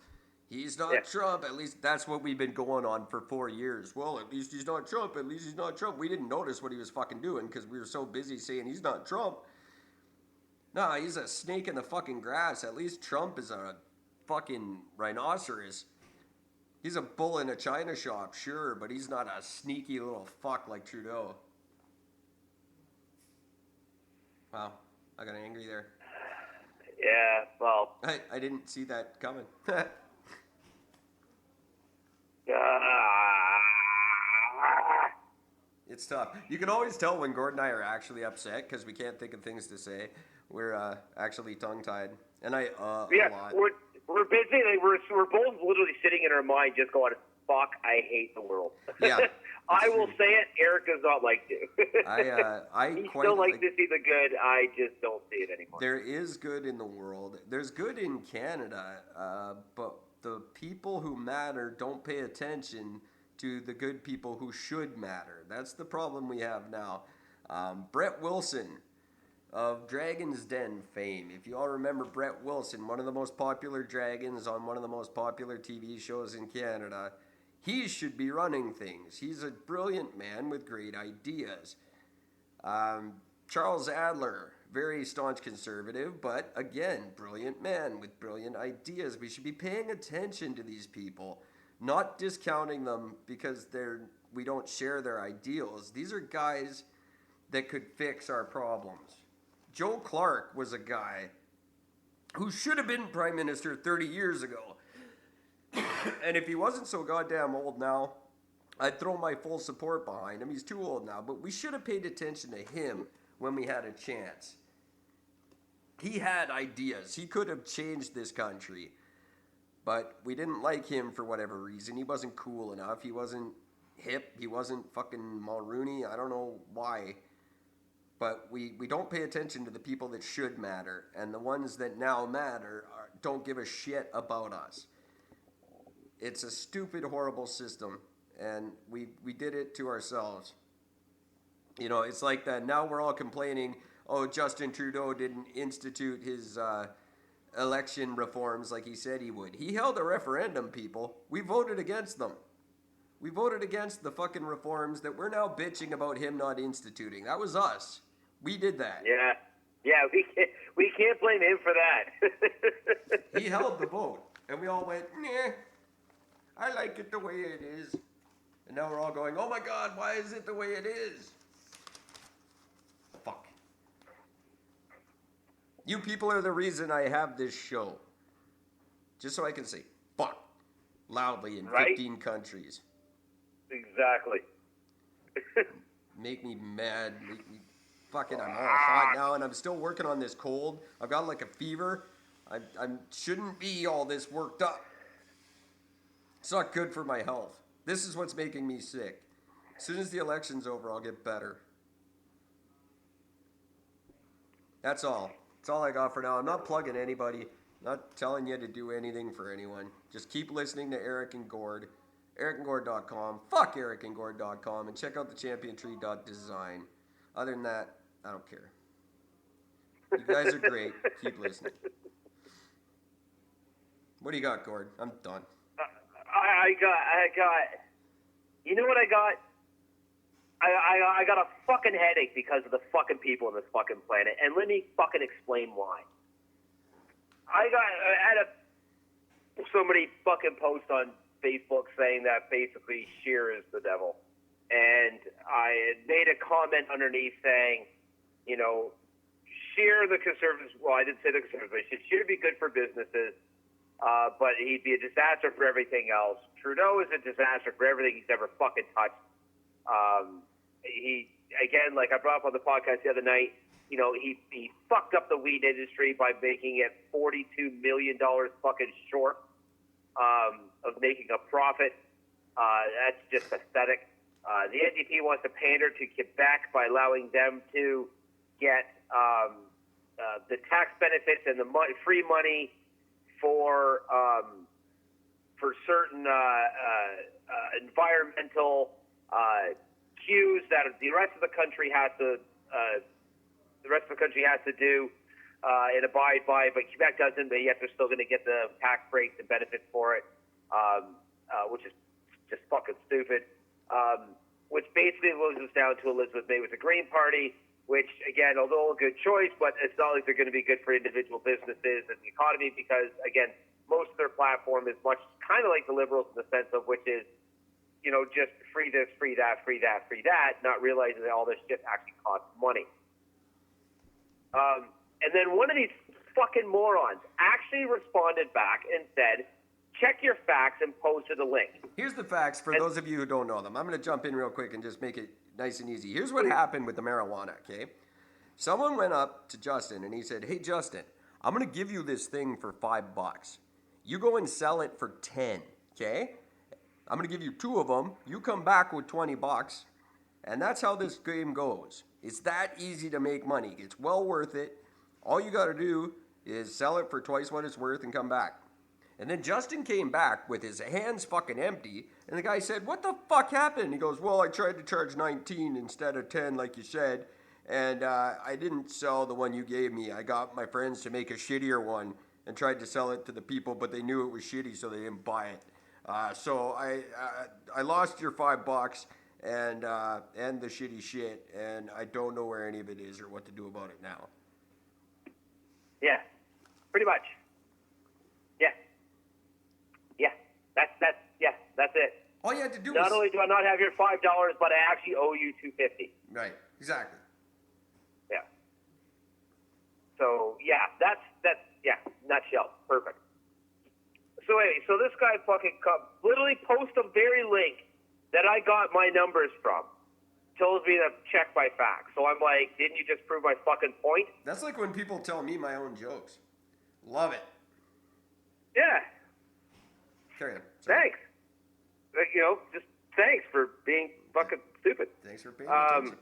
He's not Trump. At least that's what we've been going on for 4 years. Well, at least he's not Trump. At least he's not Trump. We didn't notice what he was fucking doing because we were so busy saying he's not Trump. Nah, he's a snake in the fucking grass. At least Trump is a fucking rhinoceros. He's a bull in a china shop, sure, but he's not a sneaky little fuck like Trudeau. Wow, I got angry there. Yeah, well. I didn't see that coming. It's tough. You can always tell when Gord and I are actually upset because we can't think of things to say. We're actually tongue-tied. And a lot. We're busy. We're both literally sitting in our mind just going, fuck, I hate the world. Yeah. I will say it. Eric does not like to. He still likes to see the good. I just don't see it anymore. There is good in the world. There's good in Canada, but the people who matter don't pay attention to the good people who should matter. That's the problem we have now. Brett Wilson of Dragon's Den fame. If you all remember Brett Wilson, one of the most popular dragons on one of the most popular TV shows in Canada, he should be running things. He's a brilliant man with great ideas. Charles Adler, very staunch conservative, but again, brilliant man with brilliant ideas. We should be paying attention to these people, not discounting them because we don't share their ideals. These are guys that could fix our problems. Joe Clark was a guy who should have been prime minister 30 years ago. And if he wasn't so goddamn old now, I'd throw my full support behind him. He's too old now, but we should have paid attention to him when we had a chance. He had ideas. He could have changed this country. But we didn't like him for whatever reason. He wasn't cool enough. He wasn't hip. He wasn't fucking Mulrooney. I don't know why. But we don't pay attention to the people that should matter. And the ones that now matter don't give a shit about us. It's a stupid, horrible system. And we did it to ourselves. You know, it's like that. Now we're all complaining, oh, Justin Trudeau didn't institute his election reforms like he said he would. He held a referendum, people. We voted against them. We voted against the fucking reforms that we're now bitching about him not instituting. That was us. We did that. Yeah, we can't blame him for that. He held the vote, and we all went, nah, I like it the way it is. And now we're all going, oh my God, why is it the way it is? Fuck. You people are the reason I have this show. Just so I can say, fuck, loudly in 15 countries. Exactly. Make me mad. Make me fucking, I'm all hot now, and I'm still working on this cold. I've got like a fever. I shouldn't be all this worked up. It's not good for my health. This is what's making me sick. As soon as the election's over, I'll get better. That's all. That's all I got for now. I'm not plugging anybody. Not telling you to do anything for anyone. Just keep listening to Eric and Gord. ericandgord.com. Fuck ericandgord.com. And check out the championtree.design. Other than that, I don't care. You guys are great. Keep listening. What do you got, Gord? I'm done. I got. You know what I got? I got a fucking headache because of the fucking people on this fucking planet, and let me fucking explain why. I had somebody fucking post on Facebook saying that basically Scheer is the devil, and I made a comment underneath saying, you know, Scheer, the Conservatives. Well, I didn't say the Conservatives. I said Scheer would be good for businesses. But he'd be a disaster for everything else. Trudeau is a disaster for everything he's ever fucking touched. He, again, like I brought up on the podcast the other night, you know, he fucked up the weed industry by making it $42 million fucking short of making a profit. That's just pathetic. The NDP wants to pander to Quebec by allowing them to get the tax benefits and the free money for certain environmental cues that the rest of the country has to do and abide by, but Quebec doesn't. But yet they're still going to get the tax breaks and benefits for it, which is just fucking stupid. Which basically loses down to Elizabeth May with the Green Party. Which, again, although a good choice, but it's not like they're going to be good for individual businesses and the economy because, again, most of their platform is much kind of like the Liberals in the sense of which is, you know, just free this, free that, free that, free that, not realizing that all this shit actually costs money. And then one of these fucking morons actually responded back and said, check your facts and posted a link. Here's the facts for those of you who don't know them. I'm going to jump in real quick and just make it nice and easy. Here's what happened with the marijuana, okay? Someone went up to Justin and he said, hey, Justin, I'm going to give you this thing for $5. You go and sell it for 10, okay? I'm going to give you 2 of them. You come back with $20, and that's how this game goes. It's that easy to make money. It's well worth it. All you got to do is sell it for twice what it's worth and come back. And then Justin came back with his hands fucking empty, and the guy said, what the fuck happened? He goes, well, I tried to charge 19 instead of 10 like you said, and I didn't sell the one you gave me. I got my friends to make a shittier one and tried to sell it to the people, but they knew it was shitty, so they didn't buy it. So I lost your $5 and the shitty shit, and I don't know where any of it is or what to do about it now. Yeah, pretty much. That's it. All you had to do not only do I not have your $5, but I actually owe you $2.50. Right, exactly. Yeah. So that's nutshell, perfect. So anyway, so this guy fucking literally posts the very link that I got my numbers from. Tells me to check my facts. So I'm like, didn't you just prove my fucking point? That's like when people tell me my own jokes. Love it. Yeah. Carry on. Thanks. You know, just thanks for being fucking stupid. Thanks for paying attention.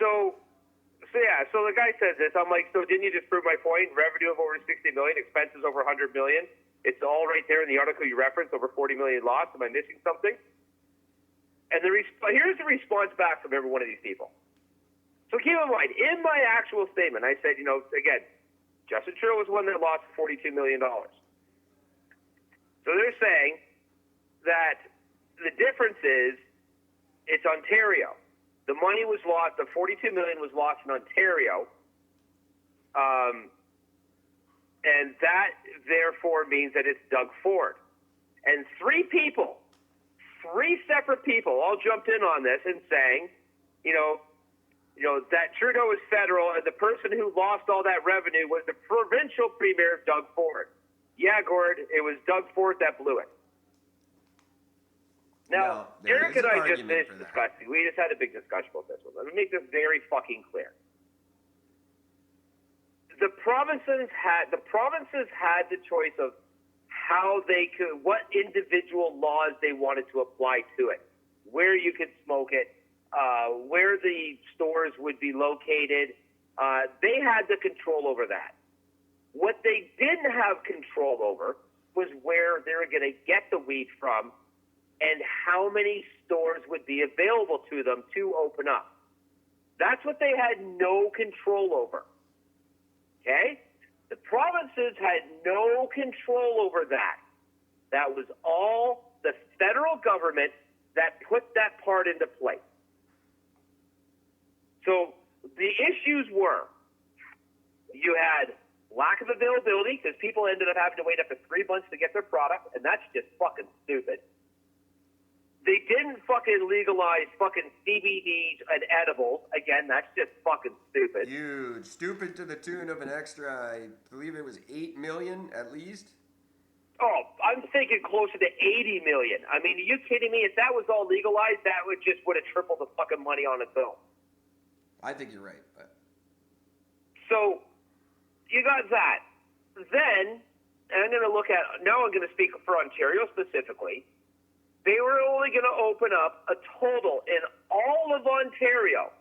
So the guy says this. I'm like, so didn't you just prove my point? Revenue of over $60 million, expenses over $100 million. It's all right there in the article you referenced. Over $40 million lost. Am I missing something? And here's the response back from every one of these people. So keep in mind, in my actual statement, I said, you know, again, Justin Trudeau was one that lost $42 million. So they're saying that the difference is it's Ontario. The money was lost, the $42 million was lost in Ontario, and that therefore means that it's Doug Ford. And three separate people all jumped in on this and saying, you know, that Trudeau is federal and the person who lost all that revenue was the provincial premier, Doug Ford. Yeah, Gord, it was Doug Ford that blew it. Now, Eric and I just finished discussing. We just had a big discussion about this one. Let me make this very fucking clear. The provinces had the choice of how they could, what individual laws they wanted to apply to it, where you could smoke it, where the stores would be located. They had the control over that. What they didn't have control over was where they were going to get the weed from and how many stores would be available to them to open up. That's what they had no control over. Okay? The provinces had no control over that. That was all the federal government that put that part into place. So the issues were, you had lack of availability because people ended up having to wait up to 3 months to get their product, and that's just fucking stupid. They didn't fucking legalize fucking CBDs and edibles. Again, that's just fucking stupid. Huge. Stupid to the tune of an extra, I believe it was 8 million at least. Oh, I'm thinking closer to 80 million. I mean, are you kidding me? If that was all legalized, that would have tripled the fucking money on its own. I think you're right. But... So, you got that. Then, and I'm going to look at, now I'm going to speak for Ontario specifically. They were only going to open up a total in all of Ontario,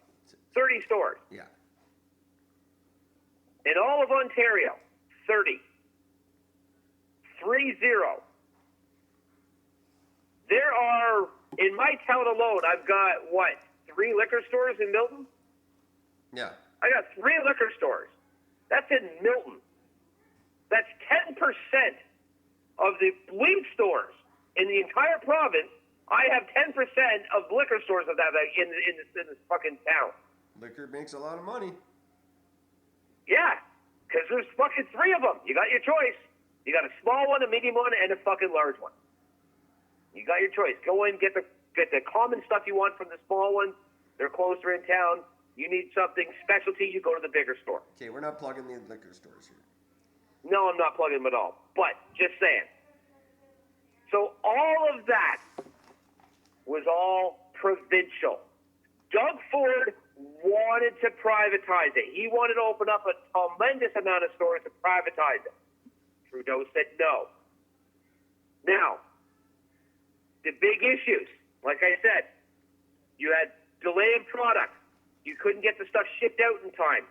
30 stores. Yeah. In all of Ontario, 30. 30. There are, in my town alone, I've got, 3 liquor stores in Milton? Yeah. I got 3 liquor stores. That's in Milton. That's 10% of the weed stores in the entire province. I have 10% of liquor stores of that in this fucking town. Liquor makes a lot of money. Yeah, because there's fucking 3 of them. You got your choice. You got a small one, a medium one, and a fucking large one. You got your choice. Go in, get the common stuff you want from the small ones. They're closer in town. You need something specialty, you go to the bigger store. Okay, we're not plugging the liquor stores here. No, I'm not plugging them at all. But, just saying. So all of that was all provincial. Doug Ford wanted to privatize it. He wanted to open up a tremendous amount of stores to privatize it. Trudeau said no. Now, the big issues, like I said, you had delay in product. You couldn't get the stuff shipped out in time.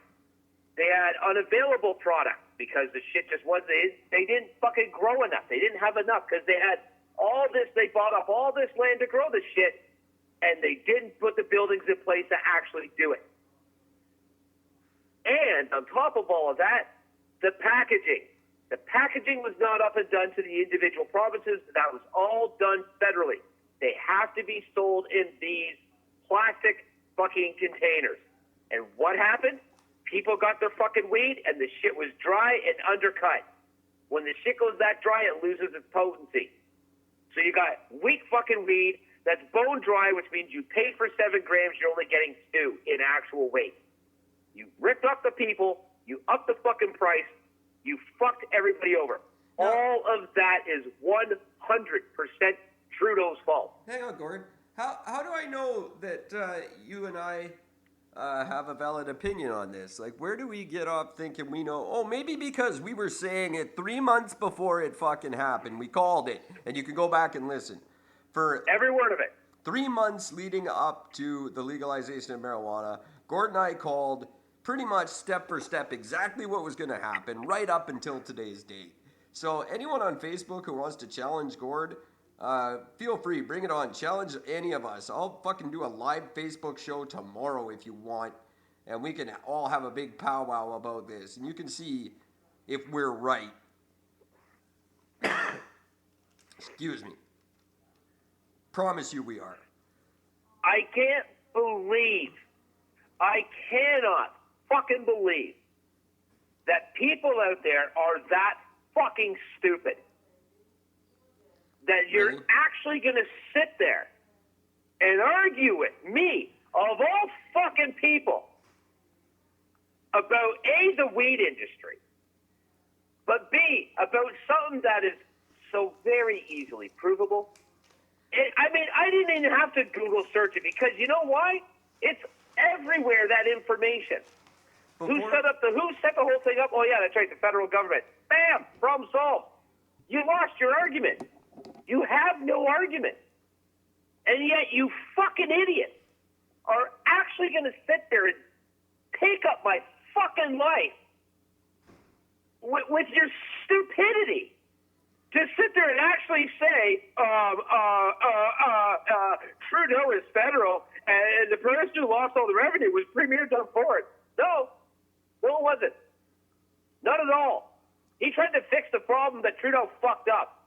They had unavailable product because the shit just wasn't, they didn't fucking grow enough. They didn't have enough because they had all this, they bought up all this land to grow this shit, and they didn't put the buildings in place to actually do it. And on top of all of that, the packaging. The packaging was not up and done to the individual provinces. That was all done federally. They have to be sold in these plastic fucking containers. And what happened? People got their fucking weed, and the shit was dry and undercut. When the shit goes that dry, it loses its potency. So you got weak fucking weed that's bone dry, which means you paid for 7 grams, you're only getting 2 in actual weight. You ripped up the people, you upped the fucking price, you fucked everybody over. No. All of that is 100% Trudeau's fault. Hang on, Gord. How do I know that you and I have a valid opinion on this? Like, where do we get off thinking we know? Oh, maybe because we were saying it 3 months before it fucking happened. We called it, and you can go back and listen. For every word of it. 3 months leading up to the legalization of marijuana, Gord and I called pretty much step for step exactly what was going to happen right up until today's date. So anyone on Facebook who wants to challenge Gord, feel free, bring it on. Challenge any of us. I'll fucking do a live Facebook show tomorrow if you want, and we can all have a big powwow about this, and you can see if we're right. Excuse me. Promise you we are. I cannot fucking believe that people out there are that fucking stupid. That you're actually going to sit there and argue with me, of all fucking people, about A, the weed industry, but B, about something that is so very easily provable. I didn't even have to Google search it because you know why? It's everywhere, that information. Who set the whole thing up? Oh, yeah, that's right, the federal government. Bam! Problem solved. You lost your argument. You have no argument. And yet you fucking idiots are actually going to sit there and take up my fucking life with your stupidity. To sit there and actually say, person who lost all the revenue was Premier Doug Ford. No, it wasn't. Not at all. He tried to fix the problem that Trudeau fucked up.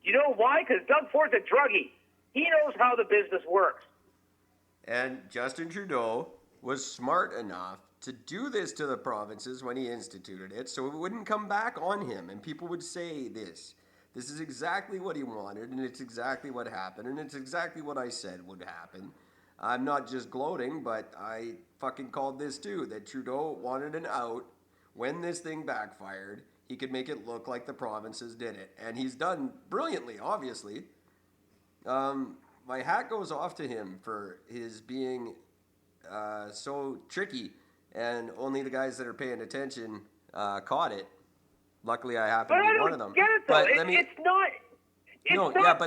You know why? Because Doug Ford's a druggie. He knows how the business works. And Justin Trudeau was smart enough to do this to the provinces when he instituted it, so it wouldn't come back on him, and people would say this. This is exactly what he wanted, and it's exactly what happened, and it's exactly what I said would happen. I'm not just gloating, but I fucking called this too, that Trudeau wanted an out. When this thing backfired, he could make it look like the provinces did it. And he's done brilliantly, obviously. My hat goes off to him for his being so tricky, and only the guys that are paying attention caught it. Luckily, I happen to be one of them. Get it, though. But it's not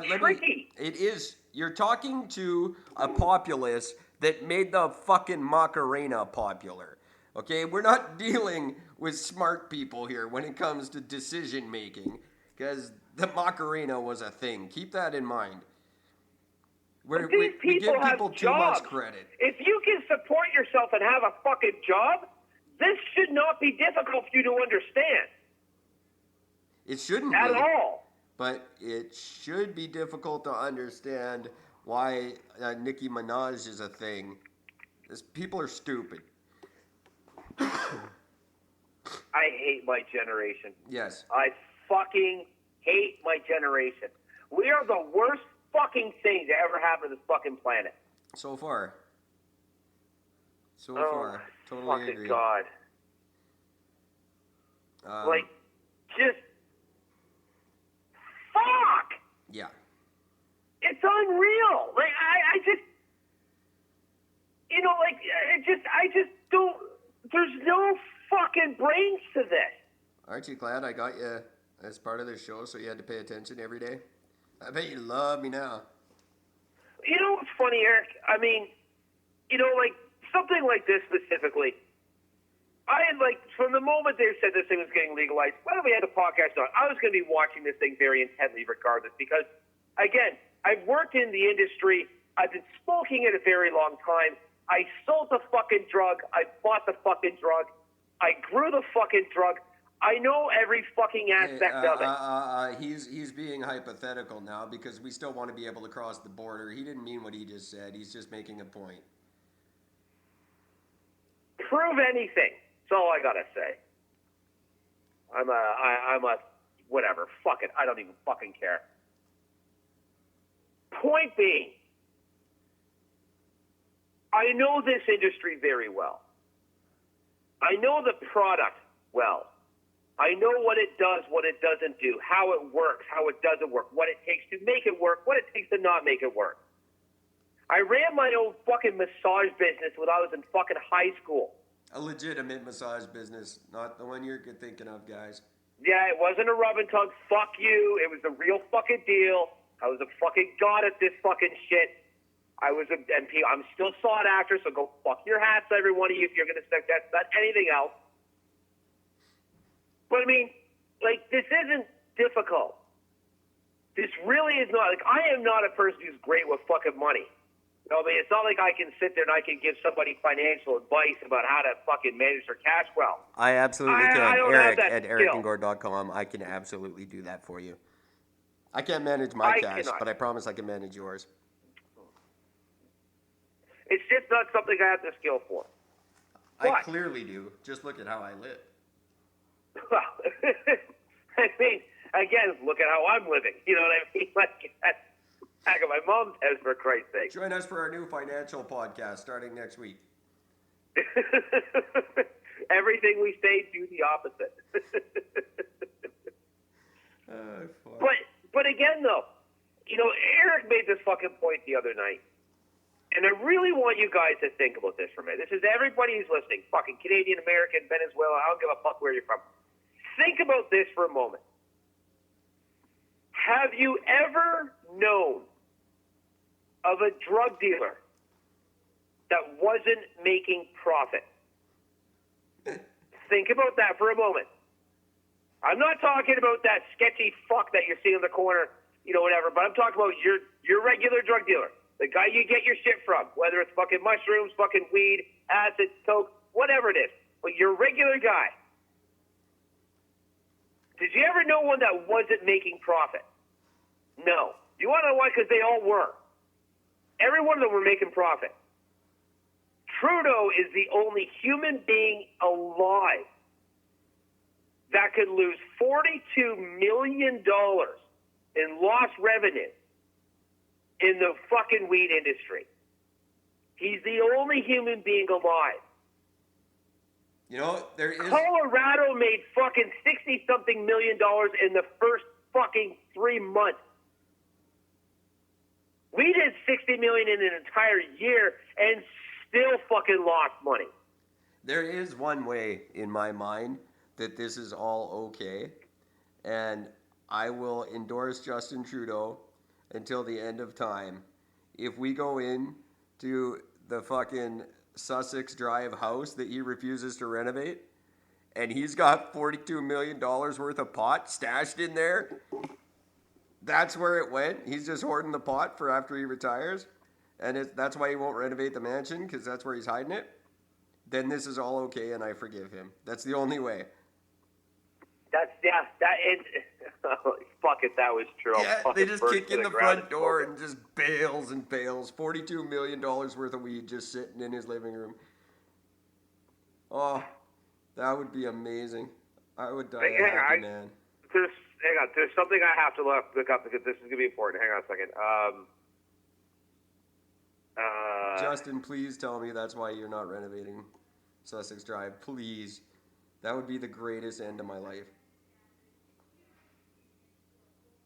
tricky. It is. You're talking to a populace that made the fucking Macarena popular. Okay, we're not dealing with smart people here when it comes to decision making, because the Macarena was a thing. Keep that in mind. We give people too much credit. If you can support yourself and have a fucking job, this should not be difficult for you to understand. It shouldn't at be, all. But it should be difficult to understand why Nicki Minaj is a thing. People are stupid. I hate my generation. Yes. I fucking hate my generation. We are the worst fucking thing to ever happen to this fucking planet. So far. Totally fucking agree. God. Just fuck. Yeah. It's unreal. I just don't. There's no fucking brains to this. Aren't you glad I got you as part of the show so you had to pay attention every day? I bet you love me now. You know what's funny, Eric? I mean, something like this specifically, I had, from the moment they said this thing was getting legalized, whether we had a podcast on, I was going to be watching this thing very intently regardless because, again, I've worked in the industry. I've been smoking it a very long time. I sold the fucking drug. I bought the fucking drug. I grew the fucking drug. I know every fucking aspect of it. He's being hypothetical now because we still want to be able to cross the border. He didn't mean what he just said. He's just making a point. Prove anything. That's all I gotta say. I'm a whatever. Fuck it. I don't even fucking care. Point being, I know this industry very well. I know the product well. I know what it does, what it doesn't do, how it works, how it doesn't work, what it takes to make it work, what it takes to not make it work. I ran my own fucking massage business when I was in fucking high school. A legitimate massage business, not the one you're thinking of, guys. Yeah, it wasn't a rub and tug. Fuck you. It was a real fucking deal. I was a fucking god at this fucking shit. I'm still sought after, so go fuck your hats, every one of you, if you're going to stick that, not anything else. But I mean, this isn't difficult. This really is not. I am not a person who's great with fucking money. You know, I mean, it's not like I can sit there and I can give somebody financial advice about how to fucking manage their cash well. I absolutely can. Eric at ericandgore.com. I can absolutely do that for you. I can't manage my cash, but I promise I can manage yours. It's just not something I have the skill for. I clearly do. Just look at how I live. Well, I mean, again, look at how I'm living. You know what I mean? That's back of my mom's house, for Christ's sake. Join us for our new financial podcast starting next week. Everything we say, do the opposite. But again, though, Eric made this fucking point the other night. And I really want you guys to think about this for a minute. This is everybody who's listening. Fucking Canadian, American, Venezuela. I don't give a fuck where you're from. Think about this for a moment. Have you ever known of a drug dealer that wasn't making profit? Think about that for a moment. I'm not talking about that sketchy fuck that you see in the corner, whatever, but I'm talking about your regular drug dealer. The guy you get your shit from, whether it's fucking mushrooms, fucking weed, acid, coke, whatever it is. But your regular guy. Did you ever know one that wasn't making profit? No. You want to know why? Because they all were. Every one of them were making profit. Trudeau is the only human being alive that could lose $42 million in lost revenue in the fucking weed industry. He's the only human being alive. You know, there is... Colorado made fucking 60-something million dollars in the first fucking 3 months. We did $60 million in an entire year and still fucking lost money. There is one way in my mind that this is all okay, and I will endorse Justin Trudeau until the end of time. If we go in to the fucking Sussex Drive house that he refuses to renovate, and he's got $42 million worth of pot stashed in there, that's where it went. He's just hoarding the pot for after he retires, and that's why he won't renovate the mansion, because that's where he's hiding it. Then this is all okay, and I forgive him. That's the only way. Fuck it, that was true. Yeah, they just kick in the front door and just bales and bales. $42 million worth of weed just sitting in his living room. Oh, that would be amazing. I would die a happy man. Hang on, there's something I have to look up because this is going to be important. Hang on a second. Justin, please tell me that's why you're not renovating Sussex Drive. Please. That would be the greatest end of my life.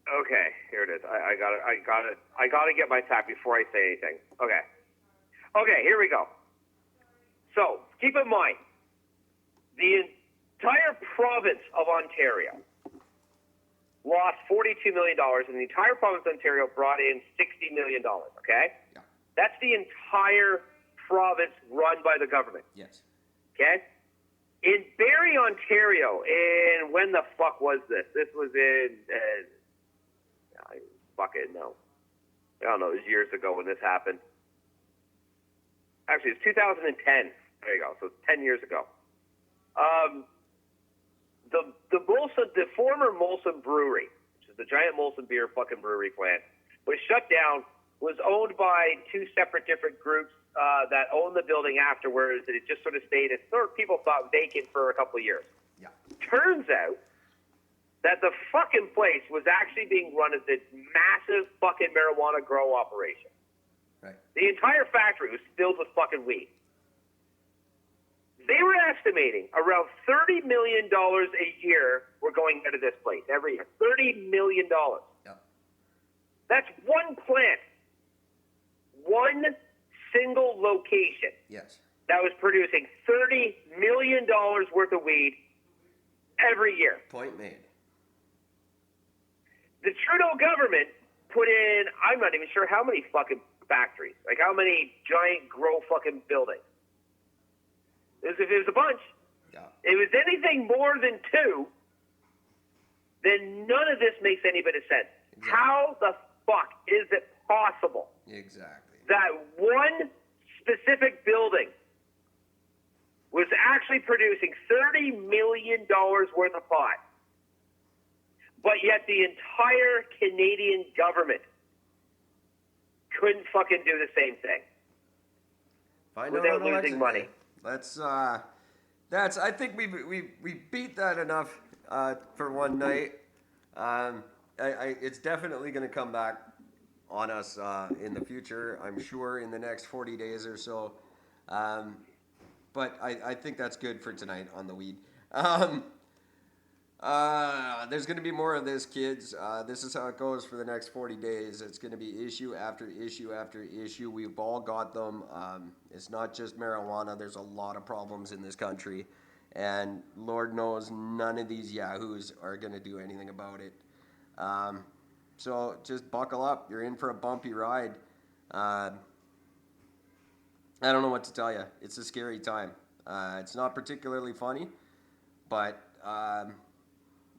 Okay, here it is. I got to get my tap before I say anything. Okay, here we go. So keep in mind, the entire province of Ontario lost $42 million, and the entire province of Ontario brought in $60 million. Okay, yeah. That's the entire province run by the government. Yes. Okay. In Barrie, Ontario, and when the fuck was this? This was in. I fucking know. I don't know. It was years ago when this happened. Actually, it's 2010. There you go. So it's 10 years ago. The former Molson Brewery, which is the giant Molson beer fucking brewery plant, was shut down. Was owned by two separate different groups that owned the building afterwards. And it just sort of stayed, as sort of people thought, vacant for a couple of years. Yeah. Turns out that the fucking place was actually being run as this massive fucking marijuana grow operation. Right. The entire factory was filled with fucking weed. They were estimating around $30 million a year were going out of this place every year. $30 million. Yep. That's one plant. One single location. Yes. That was producing $30 million worth of weed every year. Point made. The Trudeau government put in, I'm not even sure how many fucking factories, like how many giant grow fucking buildings. It was a bunch. Yeah. If it was anything more than two, then none of this makes any bit of sense. Exactly. How the fuck is it possible? Exactly. That one specific building was actually producing $30 million worth of pot, but yet the entire Canadian government couldn't fucking do the same thing without losing money. That's I think we beat that enough for one night. It's definitely going to come back on us in the future, I'm sure, in the next 40 days or so. But I think that's good for tonight on the weed. There's going to be more of this, kids. This is how it goes for the next 40 days. It's going to be issue after issue after issue. We've all got them. It's not just marijuana. There's a lot of problems in this country. And Lord knows none of these yahoos are going to do anything about it. So just buckle up. You're in for a bumpy ride. I don't know what to tell you. It's a scary time. It's not particularly funny, but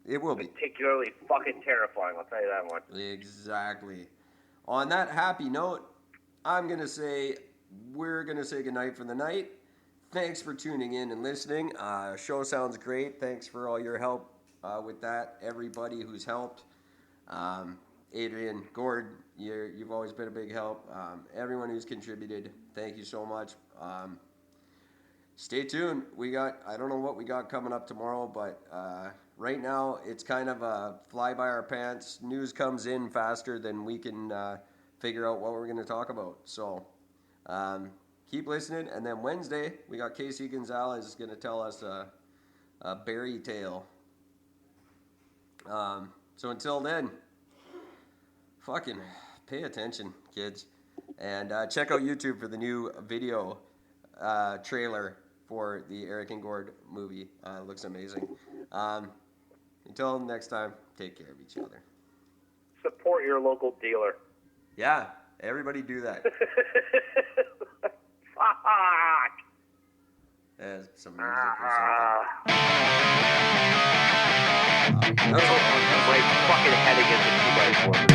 it will be. Particularly fucking terrifying, I'll tell you that one. Exactly. On that happy note, we're going to say goodnight for the night. Thanks for tuning in and listening. Show sounds great. Thanks for all your help with that. Everybody who's helped. Adrian, Gord, you've always been a big help. Everyone who's contributed, thank you so much. Stay tuned. I don't know what we got coming up tomorrow, but right now it's kind of a fly by our pants. News comes in faster than we can figure out what we're going to talk about. So keep listening. And then Wednesday, we got Casey Gonzalez going to tell us a berry tale. So until then, fucking pay attention, kids. And check out YouTube for the new video trailer for the Eric and Gord movie. It looks amazing. Until next time, take care of each other. Support your local dealer. Yeah, everybody do that. Fuck! There's some music or something. That's all. My fucking head against the 2x4.